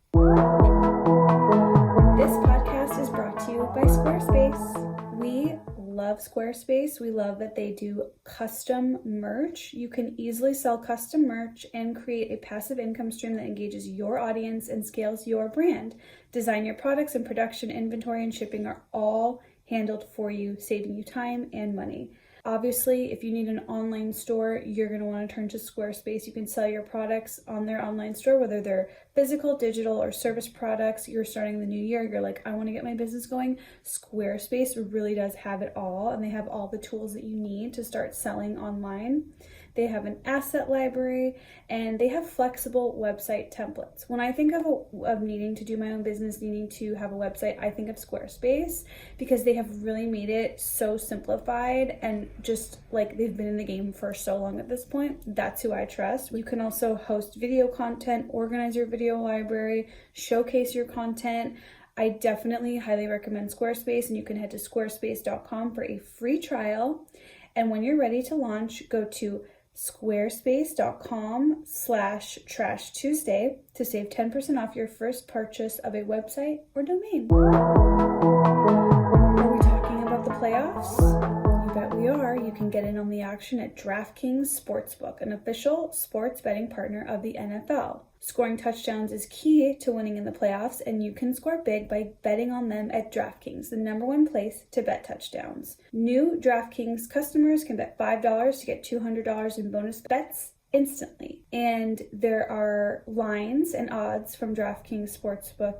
This podcast is brought to you by Squarespace. We love Squarespace. We love that they do custom merch. You can easily sell custom merch and create a passive income stream that engages your audience and scales your brand. Design your products and production, inventory, and shipping are all handled for you, saving you time and money. Obviously, if you need an online store, you're going to want to turn to Squarespace. You can sell your products on their online store, whether they're physical, digital, or service products. You're starting the new year. You're like, I want to get my business going. Squarespace really does have it all, and they have all the tools that you need to start selling online. They have an asset library, and they have flexible website templates. When I think of needing to do my own business, needing to have a website, I think of Squarespace because they have really made it so simplified and just like they've been in the game for so long at this point. That's who I trust. You can also host video content, organize your video library, showcase your content. I definitely highly recommend Squarespace, and you can head to squarespace.com for a free trial. And when you're ready to launch, go to squarespace.com/Trash Tuesday to save 10% off your first purchase of a website or domain. Are we talking about the playoffs? You bet we are. You can get in on the action at DraftKings Sportsbook, an official sports betting partner of the NFL. Scoring touchdowns is key to winning in the playoffs, and you can score big by betting on them at DraftKings, the #1 place to bet touchdowns. New DraftKings customers can bet $5 to get $200 in bonus bets instantly. And there are lines and odds from DraftKings Sportsbook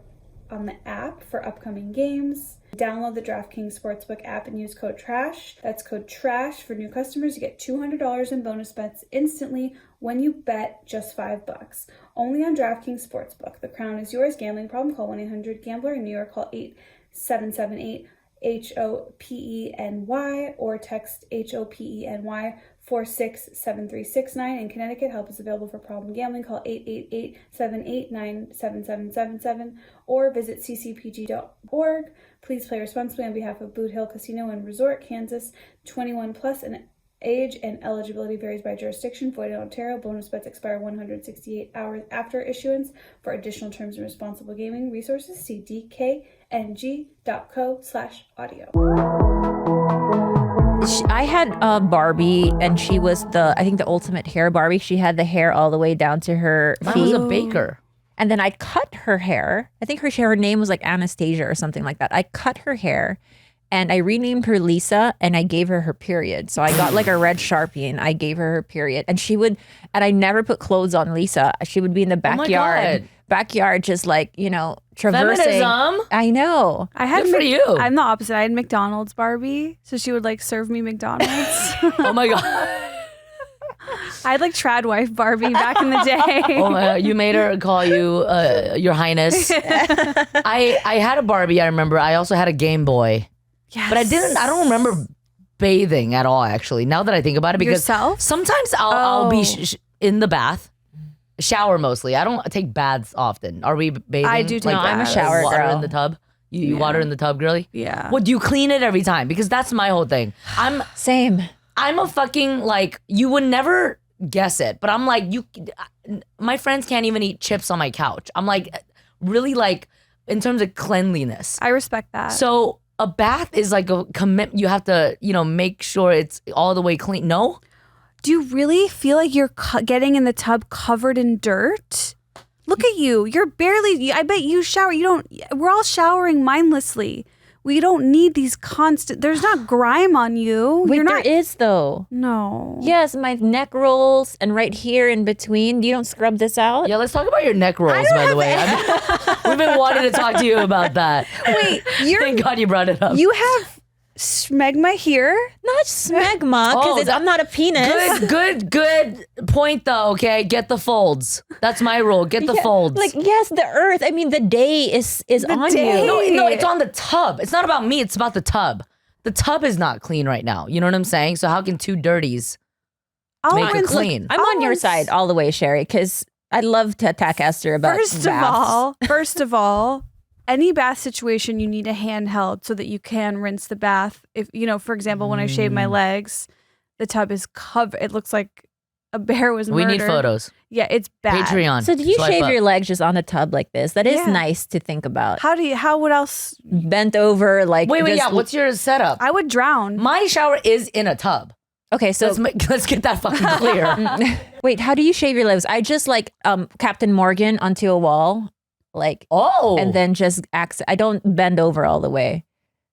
on the app for upcoming games. Download the DraftKings Sportsbook app and use code TRASH. That's code TRASH for new customers. You get $200 in bonus bets instantly when you bet just $5. Only on DraftKings Sportsbook. The crown is yours. Gambling problem? Call 1-800-GAMBLER. In New York, call 877-8-HOPENY or text HOPENY 467369. In Connecticut, help is available for problem gambling. Call 888-789-7777 or visit ccpg.org. Please play responsibly on behalf of Boot Hill Casino and Resort, Kansas. 21 plus and age and eligibility varies by jurisdiction. Void in Ontario. Bonus bets expire 168 hours after issuance. For additional terms and responsible gaming resources, see dkng.co/audio. I had Barbie, and she was I think the ultimate hair Barbie. She had the hair all the way down to her feet. I was a baker. And then I cut her hair. I think her name was like Anastasia or something like that. I cut her hair and I renamed her Lisa, and I gave her period. So I got like a red Sharpie and I gave her period. And I never put clothes on Lisa. She would be in the backyard. Just like, traversing. Feminism. I know. Good for you. I'm the opposite. I had McDonald's Barbie, so she would like serve me McDonald's. Oh my God. I had like trad wife Barbie back in the day. Oh my God. You made her call you Your Highness. I had a Barbie, I remember. I also had a Game Boy. Yes. But I don't remember bathing at all, actually, now that I think about it. Because Yourself? sometimes I'll be in the bath. Shower mostly. I don't take baths often. Are we bathing? I do take No, I'm a baths. shower water girl. in the tub. You water in the tub, girly? Yeah. What, do you clean it every time? Because that's my whole thing. Same. I'm a fucking, like, you would never guess it, but I'm like, my friends can't even eat chips on my couch. I'm like, really, like, in terms of cleanliness. I respect that. So a bath is like a commitment. You have to, make sure it's all the way clean. No? Do you really feel like you're getting in the tub covered in dirt? Look at you. You're barely, I bet you shower. We're all showering mindlessly. We don't need these there's not grime on you. Wait, there is though. No. Yes, my neck rolls and right here in between. You don't scrub this out? Yeah, let's talk about your neck rolls, by the way. We've been wanting to talk to you about that. Wait, Thank God you brought it up. you have smegma here? Not smegma, because I'm not a penis. Good point though, okay? Get the folds. That's my rule. Get the folds. Like, yes, the earth. I mean, the day is on day. you. No, it's on the tub. It's not about me. It's about the tub. The tub is not clean right now. You know what I'm saying? So how can two dirties make it clean? I'm on your side all the way, Sherry, because I'd love to attack Esther about First of all, any bath situation, you need a handheld so that you can rinse the bath. If for example, when I shave my legs, the tub is covered. It looks like a bear was murdered. We need photos. Yeah, it's bad. Patreon. So do you Swipe shave up. your legs just on the tub like this? That is Yeah. nice to think about. What else? Bent over, like Wait, just- yeah. What's your setup? I would drown. My shower is in a tub. Okay, so Let's get that fucking clear. wait, how do you shave your legs? I just like Captain Morgan onto a wall, like and then just I don't bend over all the way.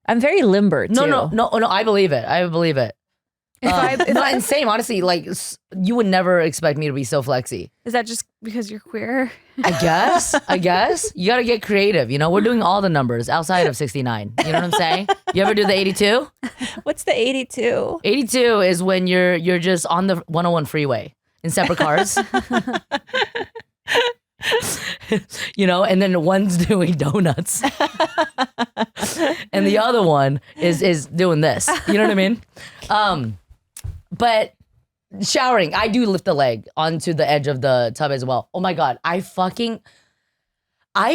I'm very limber too. No. I believe it. And same, honestly, like you would never expect me to be so flexy. Is that just because you're queer? I guess you got to get creative. We're doing all the numbers outside of 69. You know what I'm saying? You ever do the 82? What's the 82? 82 is when you're just on the 101 freeway in separate cars. And then one's doing donuts and the other one is doing this. You know what I mean? But showering, I do lift the leg onto the edge of the tub as well. Oh my God, I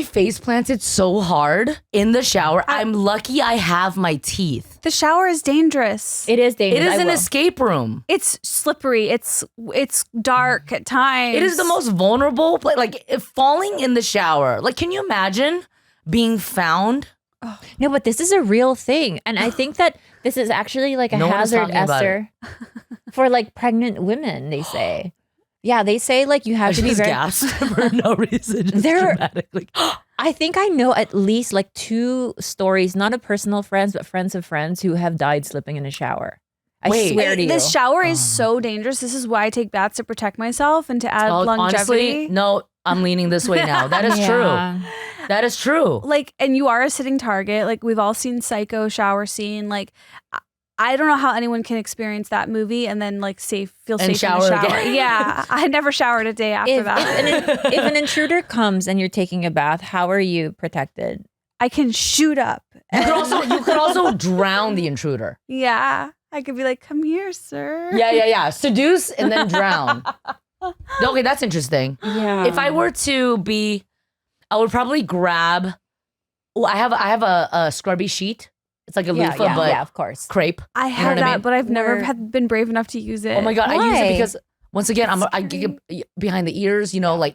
face planted so hard in the shower. I'm lucky I have my teeth. The shower is dangerous. It is dangerous. It is an escape room. It's slippery. It's dark at times. It is the most vulnerable place. Like if falling in the shower. Like, can you imagine being found? No, but this is a real thing. And I think that this is actually like a No one is hazard, talking about Esther, for like pregnant women, they say. Yeah, they say like you have to be very... gasped for no reason. Just dramatically. I think I know at least like 2 stories, not of personal friends, but friends of friends who have died slipping in a shower. I swear to you. The shower is so dangerous. This is why I take baths to protect myself and to add longevity. Honestly, no, I'm leaning this way now. That is true. That is true. Like, and you are a sitting target. Like, we've all seen Psycho shower scene. Like, I don't know how anyone can experience that movie and then like feel safe shower in the shower. again. Yeah, I never showered a day after that. If an intruder comes and you're taking a bath, how are you protected? I can shoot up. You could also drown the intruder. Yeah, I could be like, "Come here, sir." Yeah. Seduce and then drown. Okay, that's interesting. Yeah. If I were to be, I would probably grab. Well, I have a scrubby sheet. It's like a loofah, but of course. crepe. I You know have what that, I mean? but I've never been brave enough to use it. Oh my god, I use it Why? because once again, I get behind the ears. You know, like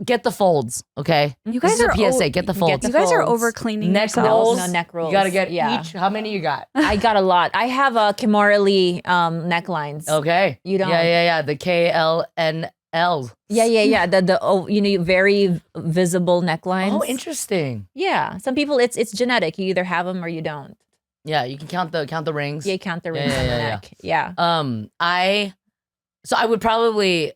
get the folds. Okay, You this guys is are a PSA. Get the folds. You guys are folds. over cleaning Neck yourselves. rolls. No, neck rolls. You gotta get Yeah. each. How many you got? I got a lot. I have a Kimora Lee necklines. Okay. You don't. Yeah. The KLNL. Yeah. The very visible necklines. Oh, interesting. Yeah. Some people it's genetic. You either have them or you don't. Yeah, you can count the rings. You count the rings on the neck. Yeah. I would probably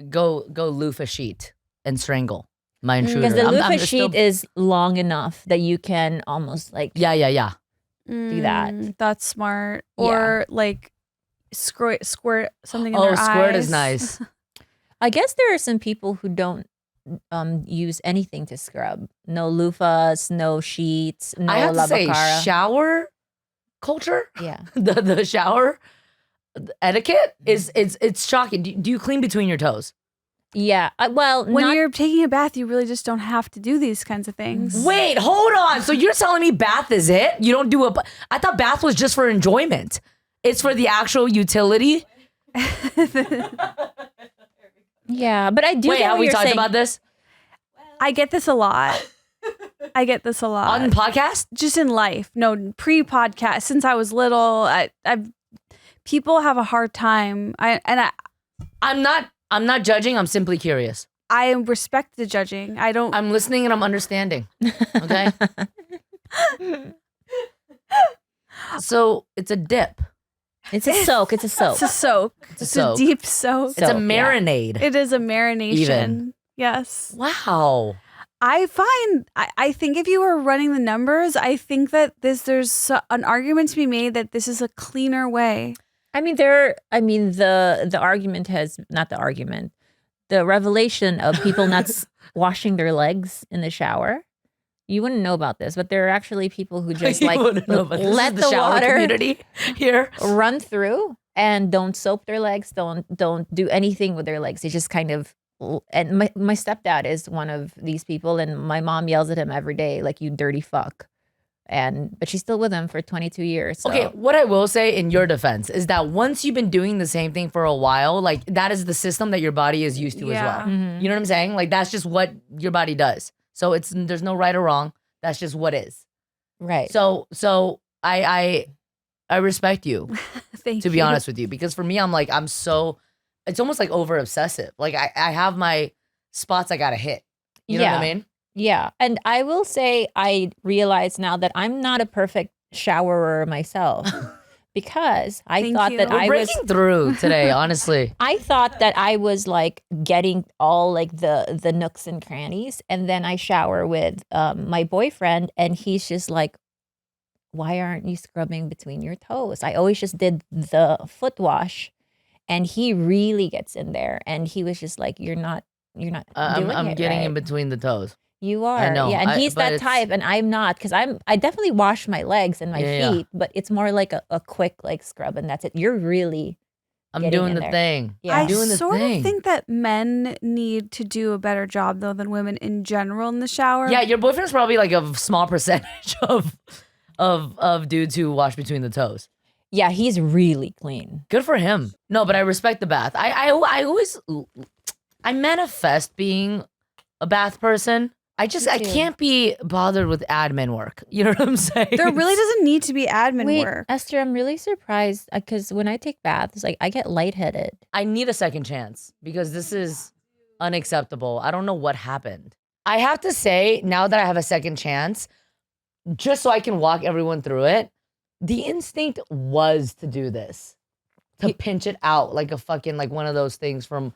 go loofah sheet and strangle my intruder. Because the loofah still- sheet is long enough that you can almost like Yeah. do that. That's smart. Yeah. Or like squirt something in Oh, their squirt eyes. is nice. I guess there are some people who don't use anything to scrub. No loofahs, no sheets, no I have to say, lavacara. shower culture, Yeah. the shower etiquette is it's shocking. Do you clean between your toes? Yeah. Well, When not you're taking a bath, you really just don't have to do these kinds of things. Wait, hold on. So you're telling me bath is it? You don't do I thought bath was just for enjoyment. It's for the actual utility. Yeah, but I do Wait, get have what we you're talked saying. about this I get this a lot. I get this a lot. on podcast? Just in life. No, pre-podcast. Since I was little, people have a hard time. I'm not judging. I'm simply curious. I respect the judging. I don't. I'm listening and I'm understanding. Okay. So it's a dip. It's a soak. It's a soak. It's a soak. It's a It's soak. a deep soak. It's a Soak, yeah. marinade. It is a marination. Even. Yes. Wow. I think if you were running the numbers, I think that there's an argument to be made that this is a cleaner way. The argument has not the argument. The revelation of people not washing their legs in the shower. You wouldn't know about this, but there are actually people who just You like wouldn't know, but this is let the shower water community here. run through and don't soap their legs, don't do anything with their legs. They just kind of, and my stepdad is one of these people, and my mom yells at him every day like, "You dirty fuck," but she's still with him for 22 years. So. Okay, what I will say in your defense is that once you've been doing the same thing for a while, like that is the system that your body is used to as Yeah. well. Mhm. You know what I'm saying? Like that's just what your body does. So there's no right or wrong. That's just what is. Right. So I respect you, Thank to be you. honest with you, because for me it's almost like over obsessive. Like I have my spots I gotta hit. You know what I mean? Yeah. And I will say, I realize now that I'm not a perfect showerer myself because I Thank thought you. that We're I was. breaking through today, honestly. I thought that I was like getting all like the nooks and crannies, and then I shower with my boyfriend, and he's just like, "Why aren't you scrubbing between your toes?" I always just did the foot wash, and he really gets in there, and he was just like, "You're not doing I'm it getting right." in between the toes. You are, know. yeah, and he's but that it's- type, and I'm not, because I definitely wash my legs and my Yeah. feet, but it's more like a quick like scrub, and that's it. You're really. I'm Getting doing in the there. thing. Yeah. I'm I doing the sort thing. of think that men need to do a better job though than women in general in the shower. Yeah, your boyfriend's probably like a small percentage of dudes who wash between the toes. Yeah, he's really clean. Good for him. No, but I respect the bath. I always manifest being a bath person. I Me too. can't be bothered with admin work. You know what I'm saying? There really doesn't need to be admin Wait, work. Esther, I'm really surprised because when I take baths, like I get lightheaded. I need a second chance because this is unacceptable. I don't know what happened. I have to say, now that I have a second chance, just so I can walk everyone through it, the instinct was to do this, to pinch it out like a fucking, like one of those things from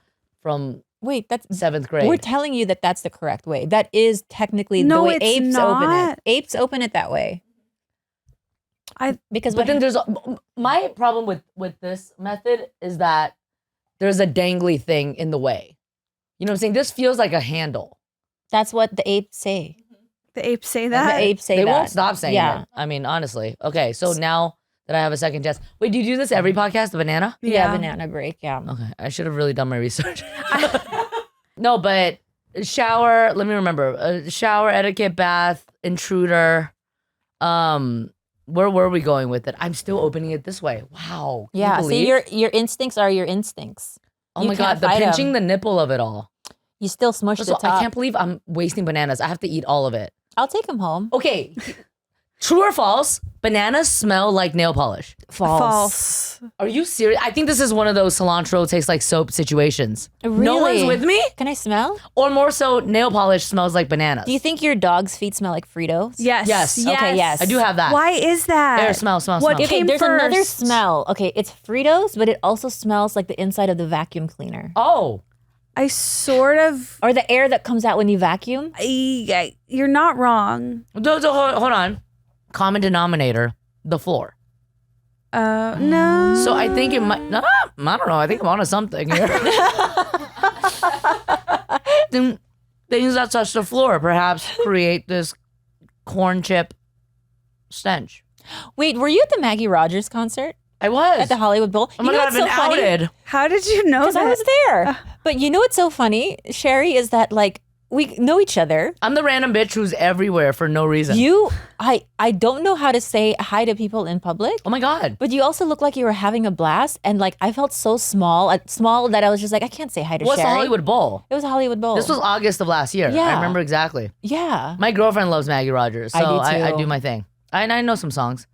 Wait, that's 7th grade. We're telling you that that's the correct way. That is technically the No, way it's apes open not. it. Apes open it that way. Because But then there's my problem with this method is that there's a dangly thing in the way. You know what I'm saying? This feels like a handle. that's what the apes say. The apes say The that. apes say They that. won't stop saying Yeah. it. I mean, honestly. Okay, so now that I have a second chance. Wait, do you do this every podcast, the banana? Yeah, banana break. Yeah. Okay, I should have really done my research. No, but shower, let me remember. Shower, etiquette, bath, intruder. Where were we going with it? I'm still opening it this way. Wow. Can you Yeah. See, believe? your instincts are your instincts. Oh you my can't God, the fight 'em. pinching the nipple of it all. You still smush First the of all, top. I can't believe I'm wasting bananas. I have to eat all of it. I'll take them home. Okay, true or false? Bananas smell like nail polish. False. Are you serious? I think this is one of those cilantro tastes like soap situations. No one's Really? with me? Can I smell? Or more so, nail polish smells like bananas. Do you think your dog's feet smell like Fritos? Yes. Yes. Okay, yes. I do have that. Why is that? Air, smell. What smell. Okay, came there's another first? smell. Okay, it's Fritos, but it also smells like the inside of the vacuum cleaner. Oh, I sort of. Or the air that comes out when you vacuum. You're not wrong. hold on. Common denominator, the floor. No. So I think it might. I don't know. I think I'm onto something here. Things that touch the floor perhaps create this corn chip stench. Wait, were you at the Maggie Rogers concert I was. at the Hollywood Bowl? Oh my God, I've been outed. How did you know Because that? I was there. But you know what's so funny, Sherry, is that like we know each other. I'm the random bitch who's everywhere for no reason. I don't know how to say hi to people in public. Oh my God. But you also look like you were having a blast, and like I felt so small that I was just like, I can't say hi to What's Sherry. the Hollywood Bowl? It was a Hollywood Bowl. This was August of last year. I Yeah. remember exactly. yeah. My girlfriend loves Maggie Rogers, so I do I too. do my thing. I know some songs.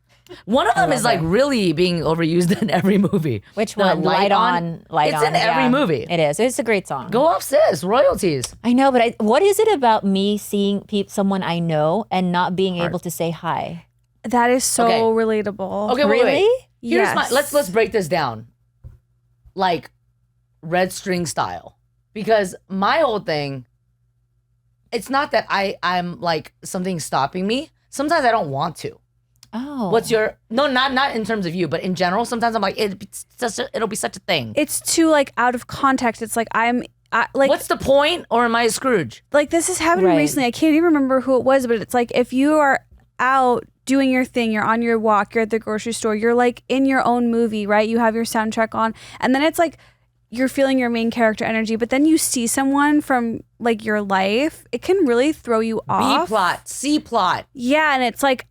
One of them is like really being overused in every movie. Which The one? Light on. Light It's on. in every yeah. movie. It is. It's a great song. Go off, sis. Royalties. I know, but what is it about me seeing someone I know and not being able to say hi? That is so Okay. relatable. Okay, wait, Really? wait. Here's Yes. let's break this down. Like red string style. Because my whole thing, it's not that I'm like something stopping me. Sometimes I don't want to. Oh. What's your not in terms of you, but in general, sometimes I'm like it'll be such a thing. It's too like out of context. It's like like What's the point? Or am I a Scrooge? like this has happened Right. recently. I can't even remember who it was, but it's like if you are out doing your thing, you're on your walk, you're at the grocery store, you're like in your own movie, right? You have your soundtrack on, and then it's like you're feeling your main character energy, but then you see someone from like your life, it can really throw you off. B plot, C plot. Yeah, and it's like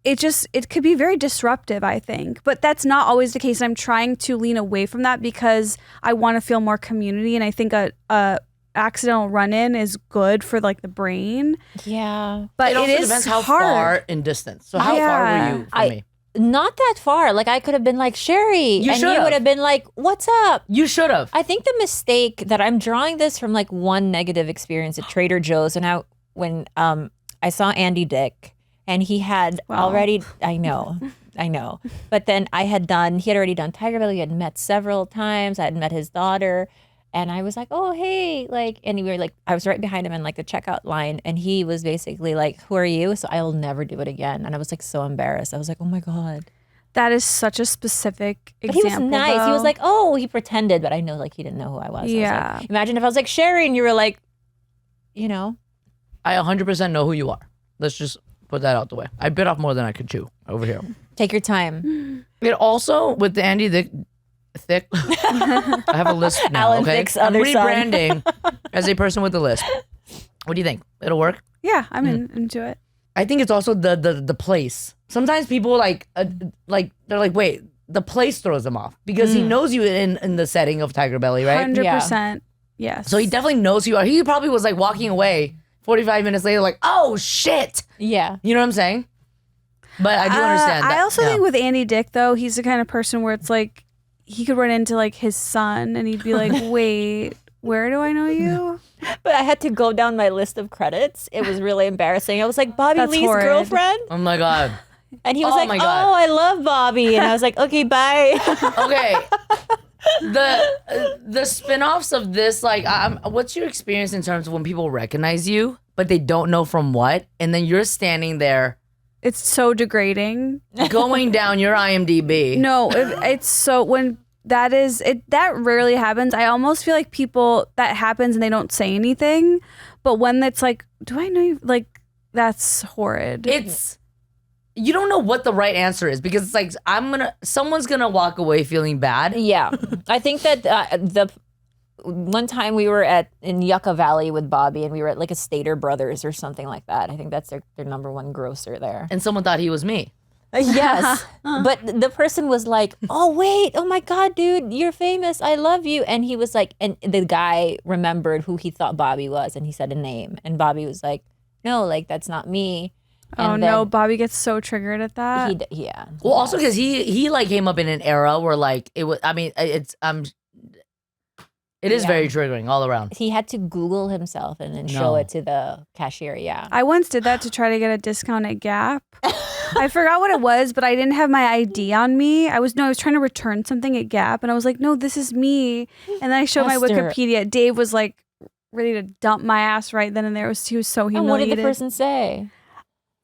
it could be very disruptive, I think. But that's not always the case. I'm trying to lean away from that because I want to feel more community, and I think a accidental run-in is good for like the brain. Yeah. But It also is depends how hard. far in distance. So how far were you from me? Not that far. Like I could have been like, Sherry. You and should've. you would have been like, what's up? You should have. I think the mistake that I'm drawing this from like one negative experience at Trader Joe's and when I saw Andy Dick and he had already I know. But then he had already done Tiger Belly, he had met several times. I had met his daughter and I was like, oh hey, like, and we were like, I was right behind him in like the checkout line and he was basically like, who are you? So I will never do it again. And I was like so embarrassed. I was like, oh my God. That is such a specific But example. he was nice. He though. was like, oh, he pretended, but I know like he didn't know who I was. I was Yeah. like, imagine if I was like Sherry and you were like, you know. I 100% know who you are. Let's just put that out the way. I bit off more than I could chew over here. Take your time. It also, with the Andy Thick, I have a lisp now, Alan okay? Thicke's I'm other son. rebranding as a person with a lisp. What do you think? It'll work? Yeah, I'm into it. I think it's also the place. Sometimes people they're like, wait, the place throws them off because he knows you in the setting of Tiger Belly, right? 100%. Yes. So he definitely knows who you are. He probably was like walking away 45 minutes later, like, oh shit. Yeah. You know what I'm saying? But I do understand that. I also yeah. think with Andy Dick though, he's the kind of person where it's like he could run into like his son and he'd be like, wait, where do I know you? But I had to go down my list of credits. It was really embarrassing. I was like, Bobby That's Lee's horrid. girlfriend? Oh my God. And he was Oh like, my God. oh, I love Bobby. And I was like, okay, bye. Okay. the spin-offs of this, like, what's your experience in terms of when people recognize you, but they don't know from what, and then you're standing there. It's so degrading. Going down your IMDb. No, it's so when that rarely happens. I almost feel like people that happens and they don't say anything, but when it's like, do I know you? Like, that's horrid. You don't know what the right answer is because it's like someone's gonna walk away feeling bad. Yeah, I think that the one time we were in Yucca Valley with Bobby, and we were at like a Stater Brothers or something like that. I think that's their number one grocer there. And someone thought he was me. Yes, but the person was like, "Oh wait, oh my God, dude, you're famous. I love you." And he was like, and the guy remembered who he thought Bobby was, and he said a name, and Bobby was like, "No, like that's not me." Oh And no, then Bobby gets so triggered at that. Yeah. Well, also because he like came up in an era where like it was. I mean, it is very triggering all around. He had to Google himself and then show it to the cashier. Yeah. I once did that to try to get a discount at Gap. I forgot what it was, but I didn't have my ID on me. I was trying to return something at Gap, and I was like, "No, this is me." And then I showed my Esther. Wikipedia. Dave was like ready to dump my ass right then and there. He was so humiliated. And what did the person say?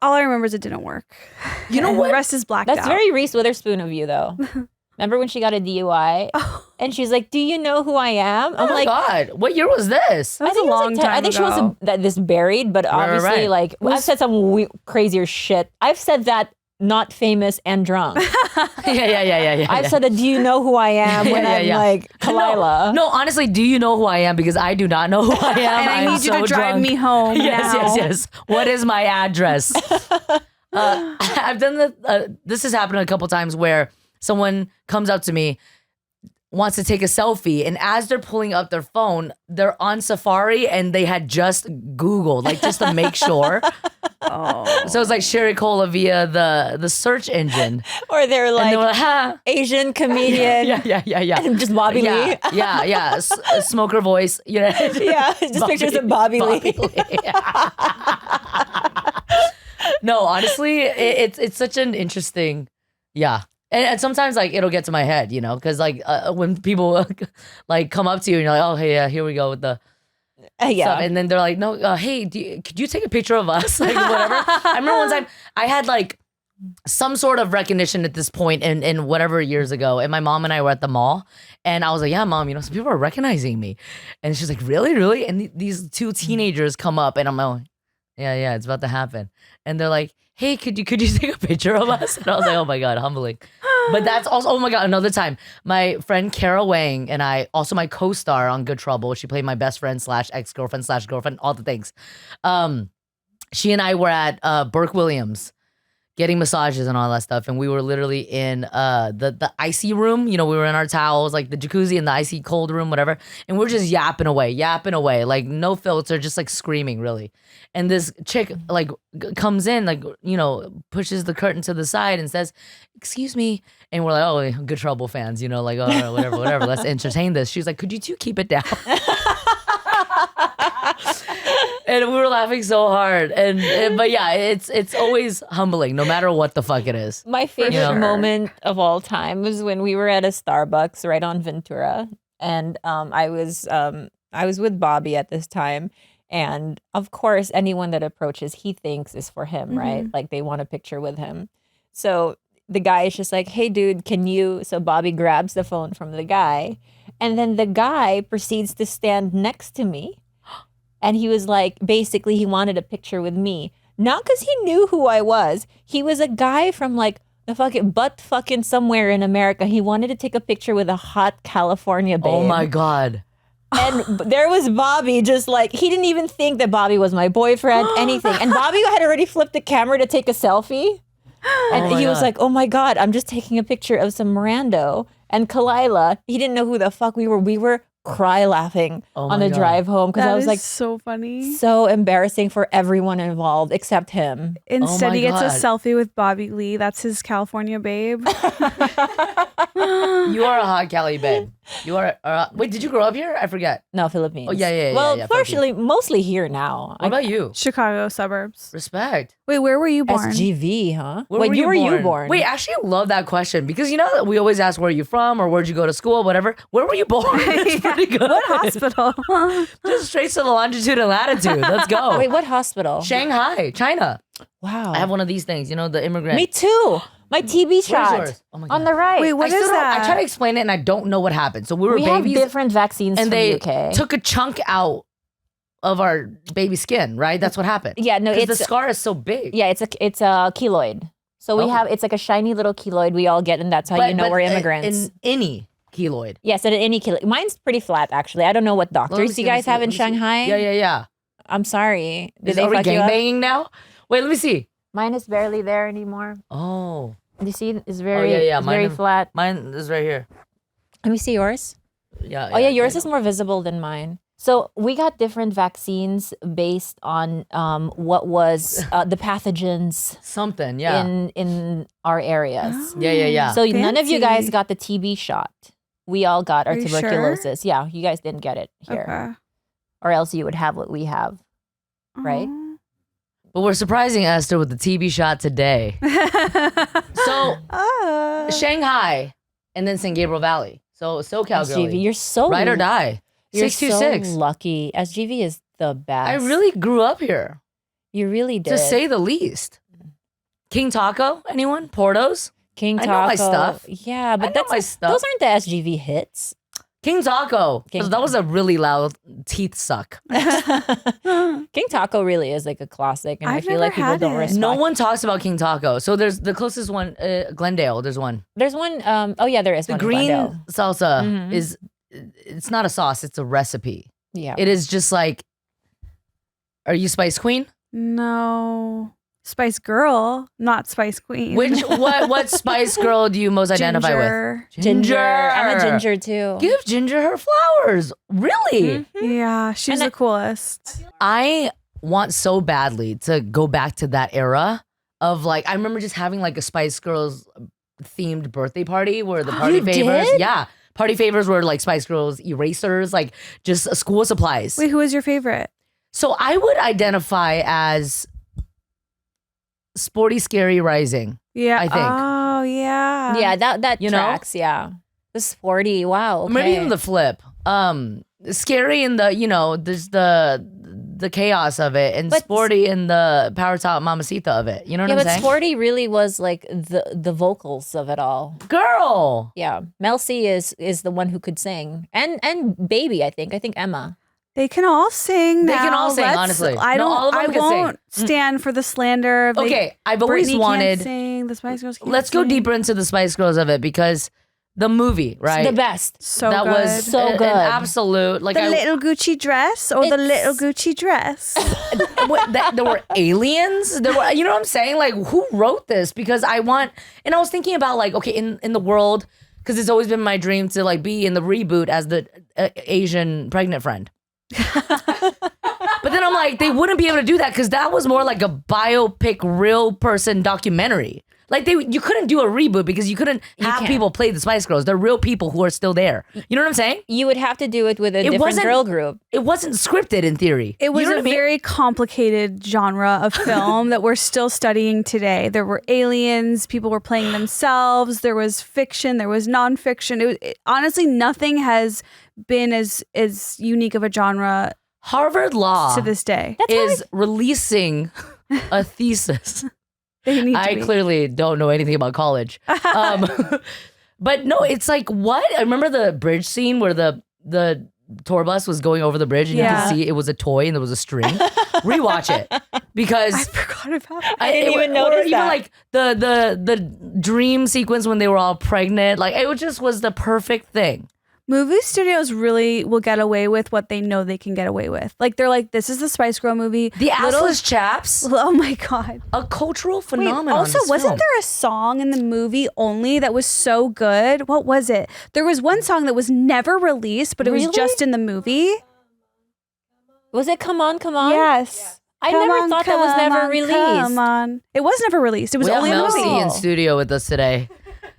All I remember is it didn't work. You know And what? The rest is blacked out. That's very Reese Witherspoon of you, though. Remember when she got a DUI and she's like, "Do you know who I am?" Oh my God, what year was this? That was a long time I think she ago. was this buried, but obviously, right. like, I've said some crazier shit. I've said that not famous and drunk. Yeah. I've said that, "Do you know who I am?" when I'm like, Kalila. No, honestly, do you know who I am? Because I do not know who I am. And I I'm need you to so drive drunk. me home now. Yes. What is my address? I've done this has happened a couple times where someone comes up to me, wants to take a selfie, and as they're pulling up their phone, they're on Safari and they had just Googled, like just to make sure. So it's like Sherry Cola via the search engine. Or they're And like, they were like, huh? Asian comedian. Yeah. And just Bobby Lee. Yeah. Smoker voice. You know? Yeah, just pictures of Bobby Lee. No, honestly, it's such an interesting, And sometimes like it'll get to my head, you know, because like when people like come up to you and you're like, oh hey, yeah, here we go with the stuff, and then they're like, no, hey, could you take a picture of us, like whatever. I remember one time I had like some sort of recognition at this point in whatever years ago, and my mom and I were at the mall, and I was like, yeah, Mom, you know, some people are recognizing me, and she's like, really, and these two teenagers come up, and I'm like, yeah, it's about to happen, and they're like, hey, could you take a picture of us? And I was like, oh my God, humbling. But that's also, oh my God, another time. My friend Kara Wang and I, also my co-star on Good Trouble, she played my best friend / ex-girlfriend / girlfriend, all the things. She and I were at Burke Williams getting massages and all that stuff. And we were literally in the icy room. You know, we were in our towels, like the jacuzzi and the icy cold room, whatever. And we're just yapping away, like no filter, just like screaming really. And this chick like comes in, like, you know, pushes the curtain to the side and says, excuse me. And we're like, oh, Good Trouble fans, you know, like, oh, whatever, let's entertain this. She's like, could you two keep it down? And we were laughing so hard. But yeah, it's always humbling, no matter what the fuck it is. My favorite moment of all time was when we were at a Starbucks right on Ventura, and I was with Bobby at this time, and of course, anyone that approaches, he thinks is for him, right? Like they want a picture with him. So the guy is just like, hey, dude, can you? So Bobby grabs the phone from the guy, and then the guy proceeds to stand next to me. And he was like, basically, he wanted a picture with me. Not because he knew who I was. He was a guy from like the fucking somewhere in America. He wanted to take a picture with a hot California babe. Oh my God. And there was Bobby, just like, he didn't even think that Bobby was my boyfriend, anything. And Bobby had already flipped the camera to take a selfie. And he was like, oh my God, I'm just taking a picture of some rando. And Kalila, he didn't know who the fuck we were. We were cry laughing on the drive home because I was like, so funny, so embarrassing for everyone involved except him. Instead, he gets a selfie with Bobby Lee. That's his California babe. You are a hot Cali babe. You are. Wait, did you grow up here? I forget. No, Philippines. Oh, yeah. Well, yeah, partially, mostly here now. What about you? Chicago suburbs. Respect. Wait, where were you born? SGV, huh? Where Wait, were you born? Wait, actually, I love that question because you know that we always ask where you from or where'd you go to school, whatever. Where were you born? It's pretty good. What hospital? Just straight to the longitude and latitude. Let's go. Wait, what hospital? Shanghai, China. Wow. I have one of these things. You know, the immigrant. Me too. My TB shot yours? Oh my God. on the right. Wait, what I is still don't- that? I try to explain it and I don't know what happened. So we were we have babies different vaccines and from they UK. took a chunk out of our baby skin, right? That's what happened. Yeah, no, 'Cause it's the scar is so big. yeah, it's a keloid. So we Oh. have it's like a shiny little keloid we all get, and that's how you know we're immigrants. In any keloid. Yes, at any keloid. Mine's pretty flat actually. I don't know what Let me doctors see, you let me guys see, have let in me see. Shanghai. Yeah. I'm sorry. Did Are we fuck you up? gangbanging now? Wait, let me see. Mine is barely there anymore. Oh. You see, it's very, yeah. it's very Mine- flat. Mine is right here. Let me see yours. Yeah. Oh yeah, yours is more visible than mine. So we got different vaccines based on what was the pathogens Something, yeah. in our areas. Yeah. So none of you guys Fancy. got the TB shot. We all got our Are you sure? tuberculosis. Yeah, you guys didn't get it here, Okay. or else you would have what we have. Right? But we're surprising Esther with the TB shot today. So Shanghai and then San Gabriel Valley. So SoCal SGV, girly. you're so Ride or die. You're 626. so lucky. SGV is the best. I really grew up here, you really did. to say the least. King Taco, anyone? Portos? King I Taco. know my stuff. Yeah, but I know my stuff. those aren't the SGV hits. King Taco. King 'Cause that was a really loud teeth suck. King Taco really is like a classic, and I I've feel never like people had don't it. respect. No one talks about King Taco. So there's the closest one, Glendale. There's one. There's one. Oh yeah, there is The one. in green Glendale. salsa Mhm. is, it's not a sauce, it's a recipe. Yeah. It is just like, are you Spice Queen? No. Spice Girl, not Spice Queen. What Spice Girl do you most identify with? Ginger. I'm a ginger too. Give Ginger her flowers. Really? Yeah, she's And the coolest. I want so badly to go back to that era of like, I remember just having like a Spice Girls themed birthday party where the party You favors. did? Yeah. Party favors were like Spice Girls erasers, like just school supplies. Wait, who was your favorite? So I would identify as Sporty Scary Rising. Yeah. I think. Oh, yeah. Yeah, that You know? tracks. Yeah, the sporty. Wow. Okay. Maybe even the flip. Scary in the, you know, there's the chaos of it, and But- Sporty in the power top mamacita of it. You know what yeah, I'm but saying? sporty really was like the vocals of it all. Girl. Yeah, Mel C is the one who could sing, and baby. I think Emma. They can all sing. They can now. all sing, Let's- honestly. I No, don't. all of them I can sing. won't stand for the slander. Of Okay, I've always Britney wanted. Can't sing. The Spice Girls. Can't Let's go sing. deeper into the Spice Girls of it because the movie, right? The best. So that good. was So an good. absolute. Like The little Gucci dress or the It's- little Gucci dress. there were aliens. There were, you know what I'm saying? Like, who wrote this? Because I want, and I was thinking about like, okay, in the world, because it's always been my dream to like be in the reboot as the Asian pregnant friend. But then I'm like, they wouldn't be able to do that because that was more like a biopic, real person documentary. Like you couldn't do a reboot because you couldn't have can't. people play the Spice Girls. They're real people who are still there. You know what I'm saying? You would have to do it with a different wasn't- girl group. It wasn't scripted in theory. It was you know a what I mean? very complicated genre of film that we're still studying today. There were aliens, people were playing themselves, there was fiction, there was nonfiction. Honestly, nothing has been as unique of a genre Harvard Law to this day. is releasing a thesis. They need to I be. clearly don't know anything about college. But no, it's like, what? I remember the bridge scene where the tour bus was going over the bridge and you Yeah. could see it was a toy and there was a string. Rewatch it because I forgot about that. I didn't even or notice even that. like the dream sequence when they were all pregnant. Like it just was the perfect thing. Movie studios really will get away with what they know they can get away with. Like they're like, this is the Spice Girl movie. The assless chaps, Oh my god. a cultural Wait, phenomenon. also, this wasn't film. there a song in the movie only that was so good? What was it? There was one song that was never released, but it was Really? just in the movie. Was it Come On, Come On? Yes. I Come never on, thought that was come never on, released. Come on. It was never released. It was We have only in the Mel movie. C in studio with us today.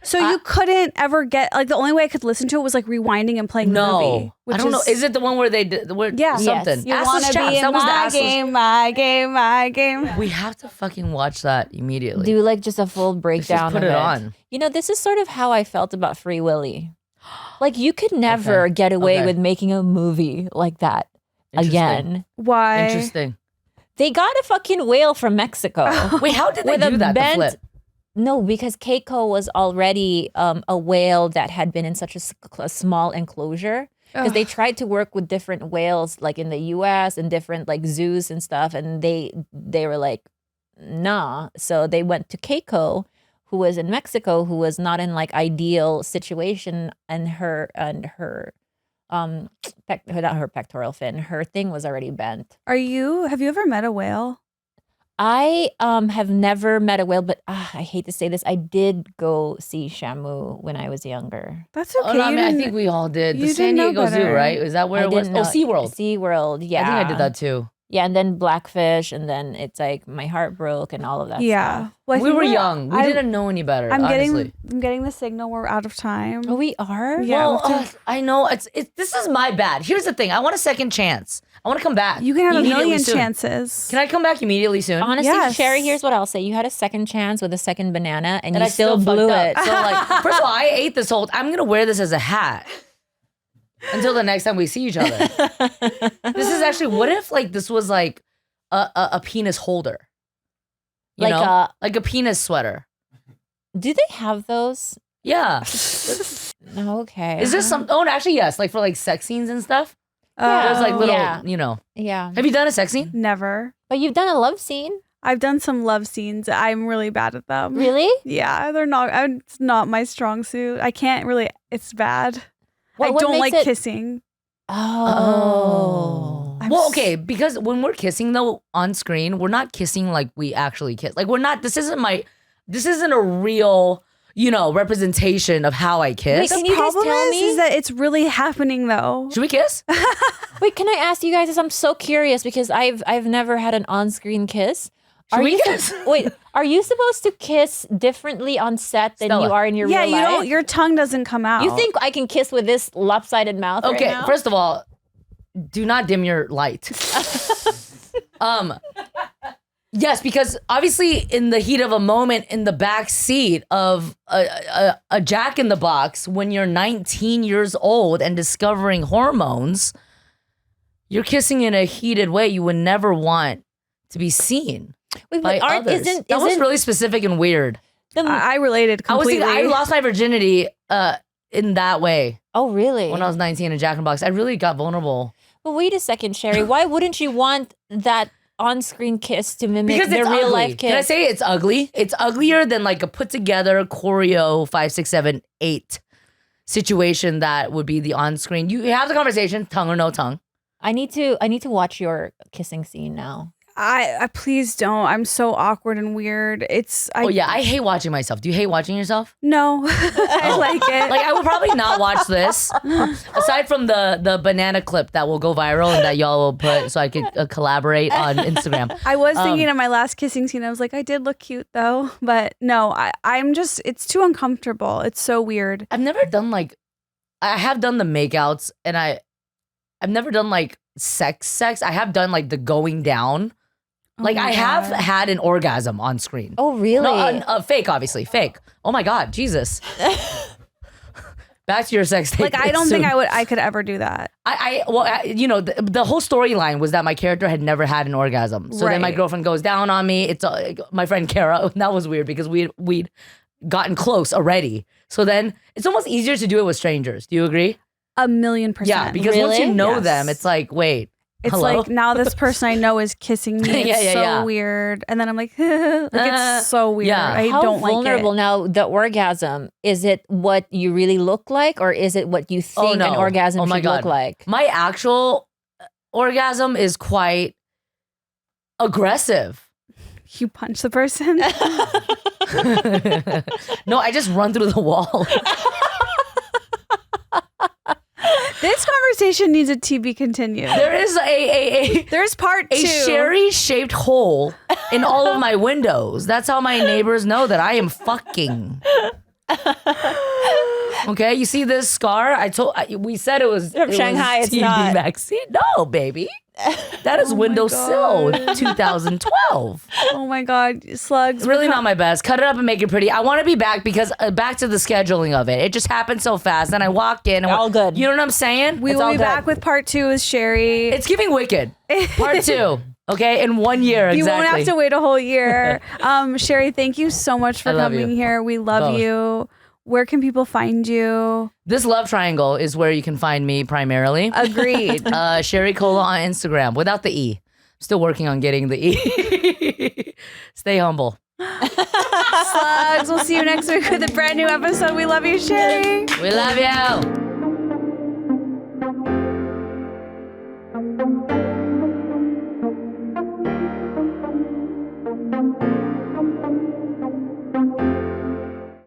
So you couldn't ever get like the only way I could listen to it was like rewinding and playing the movie. I don't know. Is it the one where they did Yeah. something? Yes. You want to be in my game, my game, my game. We have to fucking watch that immediately. Do like just a full breakdown put of it it. on. You know, this is sort of how I felt about Free Willy. Like you could never get away with making a movie like that again. Why? Interesting. They got a fucking whale from Mexico. Wait, how did they do that? The flip? No, because Keiko was already a whale that had been in such a small enclosure. Because they tried to work with different whales, like in the U.S. and different like zoos and stuff, and they were like, nah. So they went to Keiko, who was in Mexico, who was not in like ideal situation, and not her pectoral fin, her thing was already bent. Have you ever met a whale? I have never met a whale, but I hate to say this, I did go see Shamu when I was younger. That's okay. Oh, no, I mean, I think we all did. The San Diego Zoo, right? Is that where it was? Oh, SeaWorld. SeaWorld, yeah. I think I did that too. Yeah, and then Blackfish, and then it's like my heart broke and all of that stuff. Well, we were young. We didn't know any better, honestly. I'm getting the signal we're out of time. Oh, we are? Yeah. Well, I know. This is my bad. Here's the thing. I want a second chance. I want to come back. You can have a million soon. chances. Can I come back immediately soon? Honestly, Yes. Sherry, here's what I'll say. You had a second chance with a second banana, and you I still blew fucked it. up. So like, first of all, I ate this whole. I'm gonna wear this as a hat until the next time we see each other. This is actually. What if like this was like a penis holder? You know? Like a penis sweater. Do they have those? Yeah. Okay. Is this some? Oh, actually, yes. Like for like sex scenes and stuff. There's like little, you know. Yeah. Have you done a sex scene? Never. But you've done a love scene. I've done some love scenes. I'm really bad at them. Really? Yeah, they're not. It's not my strong suit. I can't really. It's bad. What I don't makes like it- kissing. Oh. Well, okay, because when we're kissing though on screen, we're not kissing like we actually kiss. Like we're not. This isn't a real, representation of how I kiss. Wait, can you just tell me? Is that it's really happening though. Should we kiss? Wait, can I ask you guys this? I'm so curious because I've never had an on-screen kiss. Should we kiss? Wait, are you supposed to kiss differently on set than Stella. you are in your Yeah, real you life? don't. Your tongue doesn't come out. You think I can kiss with this lopsided mouth right Okay, now? first of all, do not dim your light. Yes, because obviously in the heat of a moment in the back seat of a Jack in the Box, when you're 19 years old and discovering hormones, you're kissing in a heated way you would never want to be seen Wait, by but others. That was really specific and weird. I related completely. I lost my virginity in that way Oh, really? when I was 19 in Jack in the Box. I really got vulnerable. But wait a second, Sherry. Why wouldn't you want that on-screen kiss to mimic Because the it's real ugly. life kiss? Can I say it's ugly? It's uglier than like a put together choreo 5, 6, 7, 8 situation that would be the on-screen. You have the conversation, tongue or no tongue. I need to watch your kissing scene now. I please don't. I'm so awkward and weird. I hate watching myself. Do you hate watching yourself? No, I like it. Like I will probably not watch this, aside from the banana clip that will go viral and that y'all will put so I could collaborate on Instagram. I was thinking of my last kissing scene. I was like, I did look cute though, but no, I'm just. It's too uncomfortable. It's so weird. I've never done I have done the makeouts and I've never done like sex. I have done like the going down. Like I have had an orgasm on screen. Oh, really? No, fake, obviously, fake. Oh my God, Jesus. Back to your sex tape. Like I don't think I could ever do that. The whole storyline was that my character had never had an orgasm. So then my Right. girlfriend goes down on me. It's my friend Kara. That was weird because we'd gotten close already. So then it's almost easier to do it with strangers. Do you agree? 1,000,000%. Yeah, because once you Really? know Yes. them, it's like, wait. It's hello? like now this person I know is kissing me. It's Yeah. weird. And then I'm like, it's so weird. yeah. I How don't vulnerable like it. now? The orgasm, is it what you really look like, or is it what you think an orgasm Oh my should God. look like? My actual orgasm is quite aggressive. You punch the person. No, I just run through the wall. This conversation needs to be continued. There is There's part 2. a Sherry-shaped hole in all of my windows. That's how my neighbors know that I am fucking. Okay, you see this scar? We said it was From Shanghai, was it's TB not. vaccine. No, baby. That is windowsill 2012. Oh my God, slugs. It's really not my best. Cut it up and make it pretty. I want to be back because back to the scheduling of it. It just happened so fast. And I walked in. And All good. You know what I'm saying? We It's will all be good. back with part 2 with Sherry. It's giving Wicked. Part 2. Okay, in 1 year exactly. You won't have to wait a whole year. Sherry, thank you so much for I love coming you. here. We love Both. you. Where can people find you? This love triangle is where you can find me primarily. Agreed. Sherry Cola on Instagram without the E. Still working on getting the E. Stay humble. Slugs, we'll see you next week with a brand new episode. We love you, Sherry. We love you.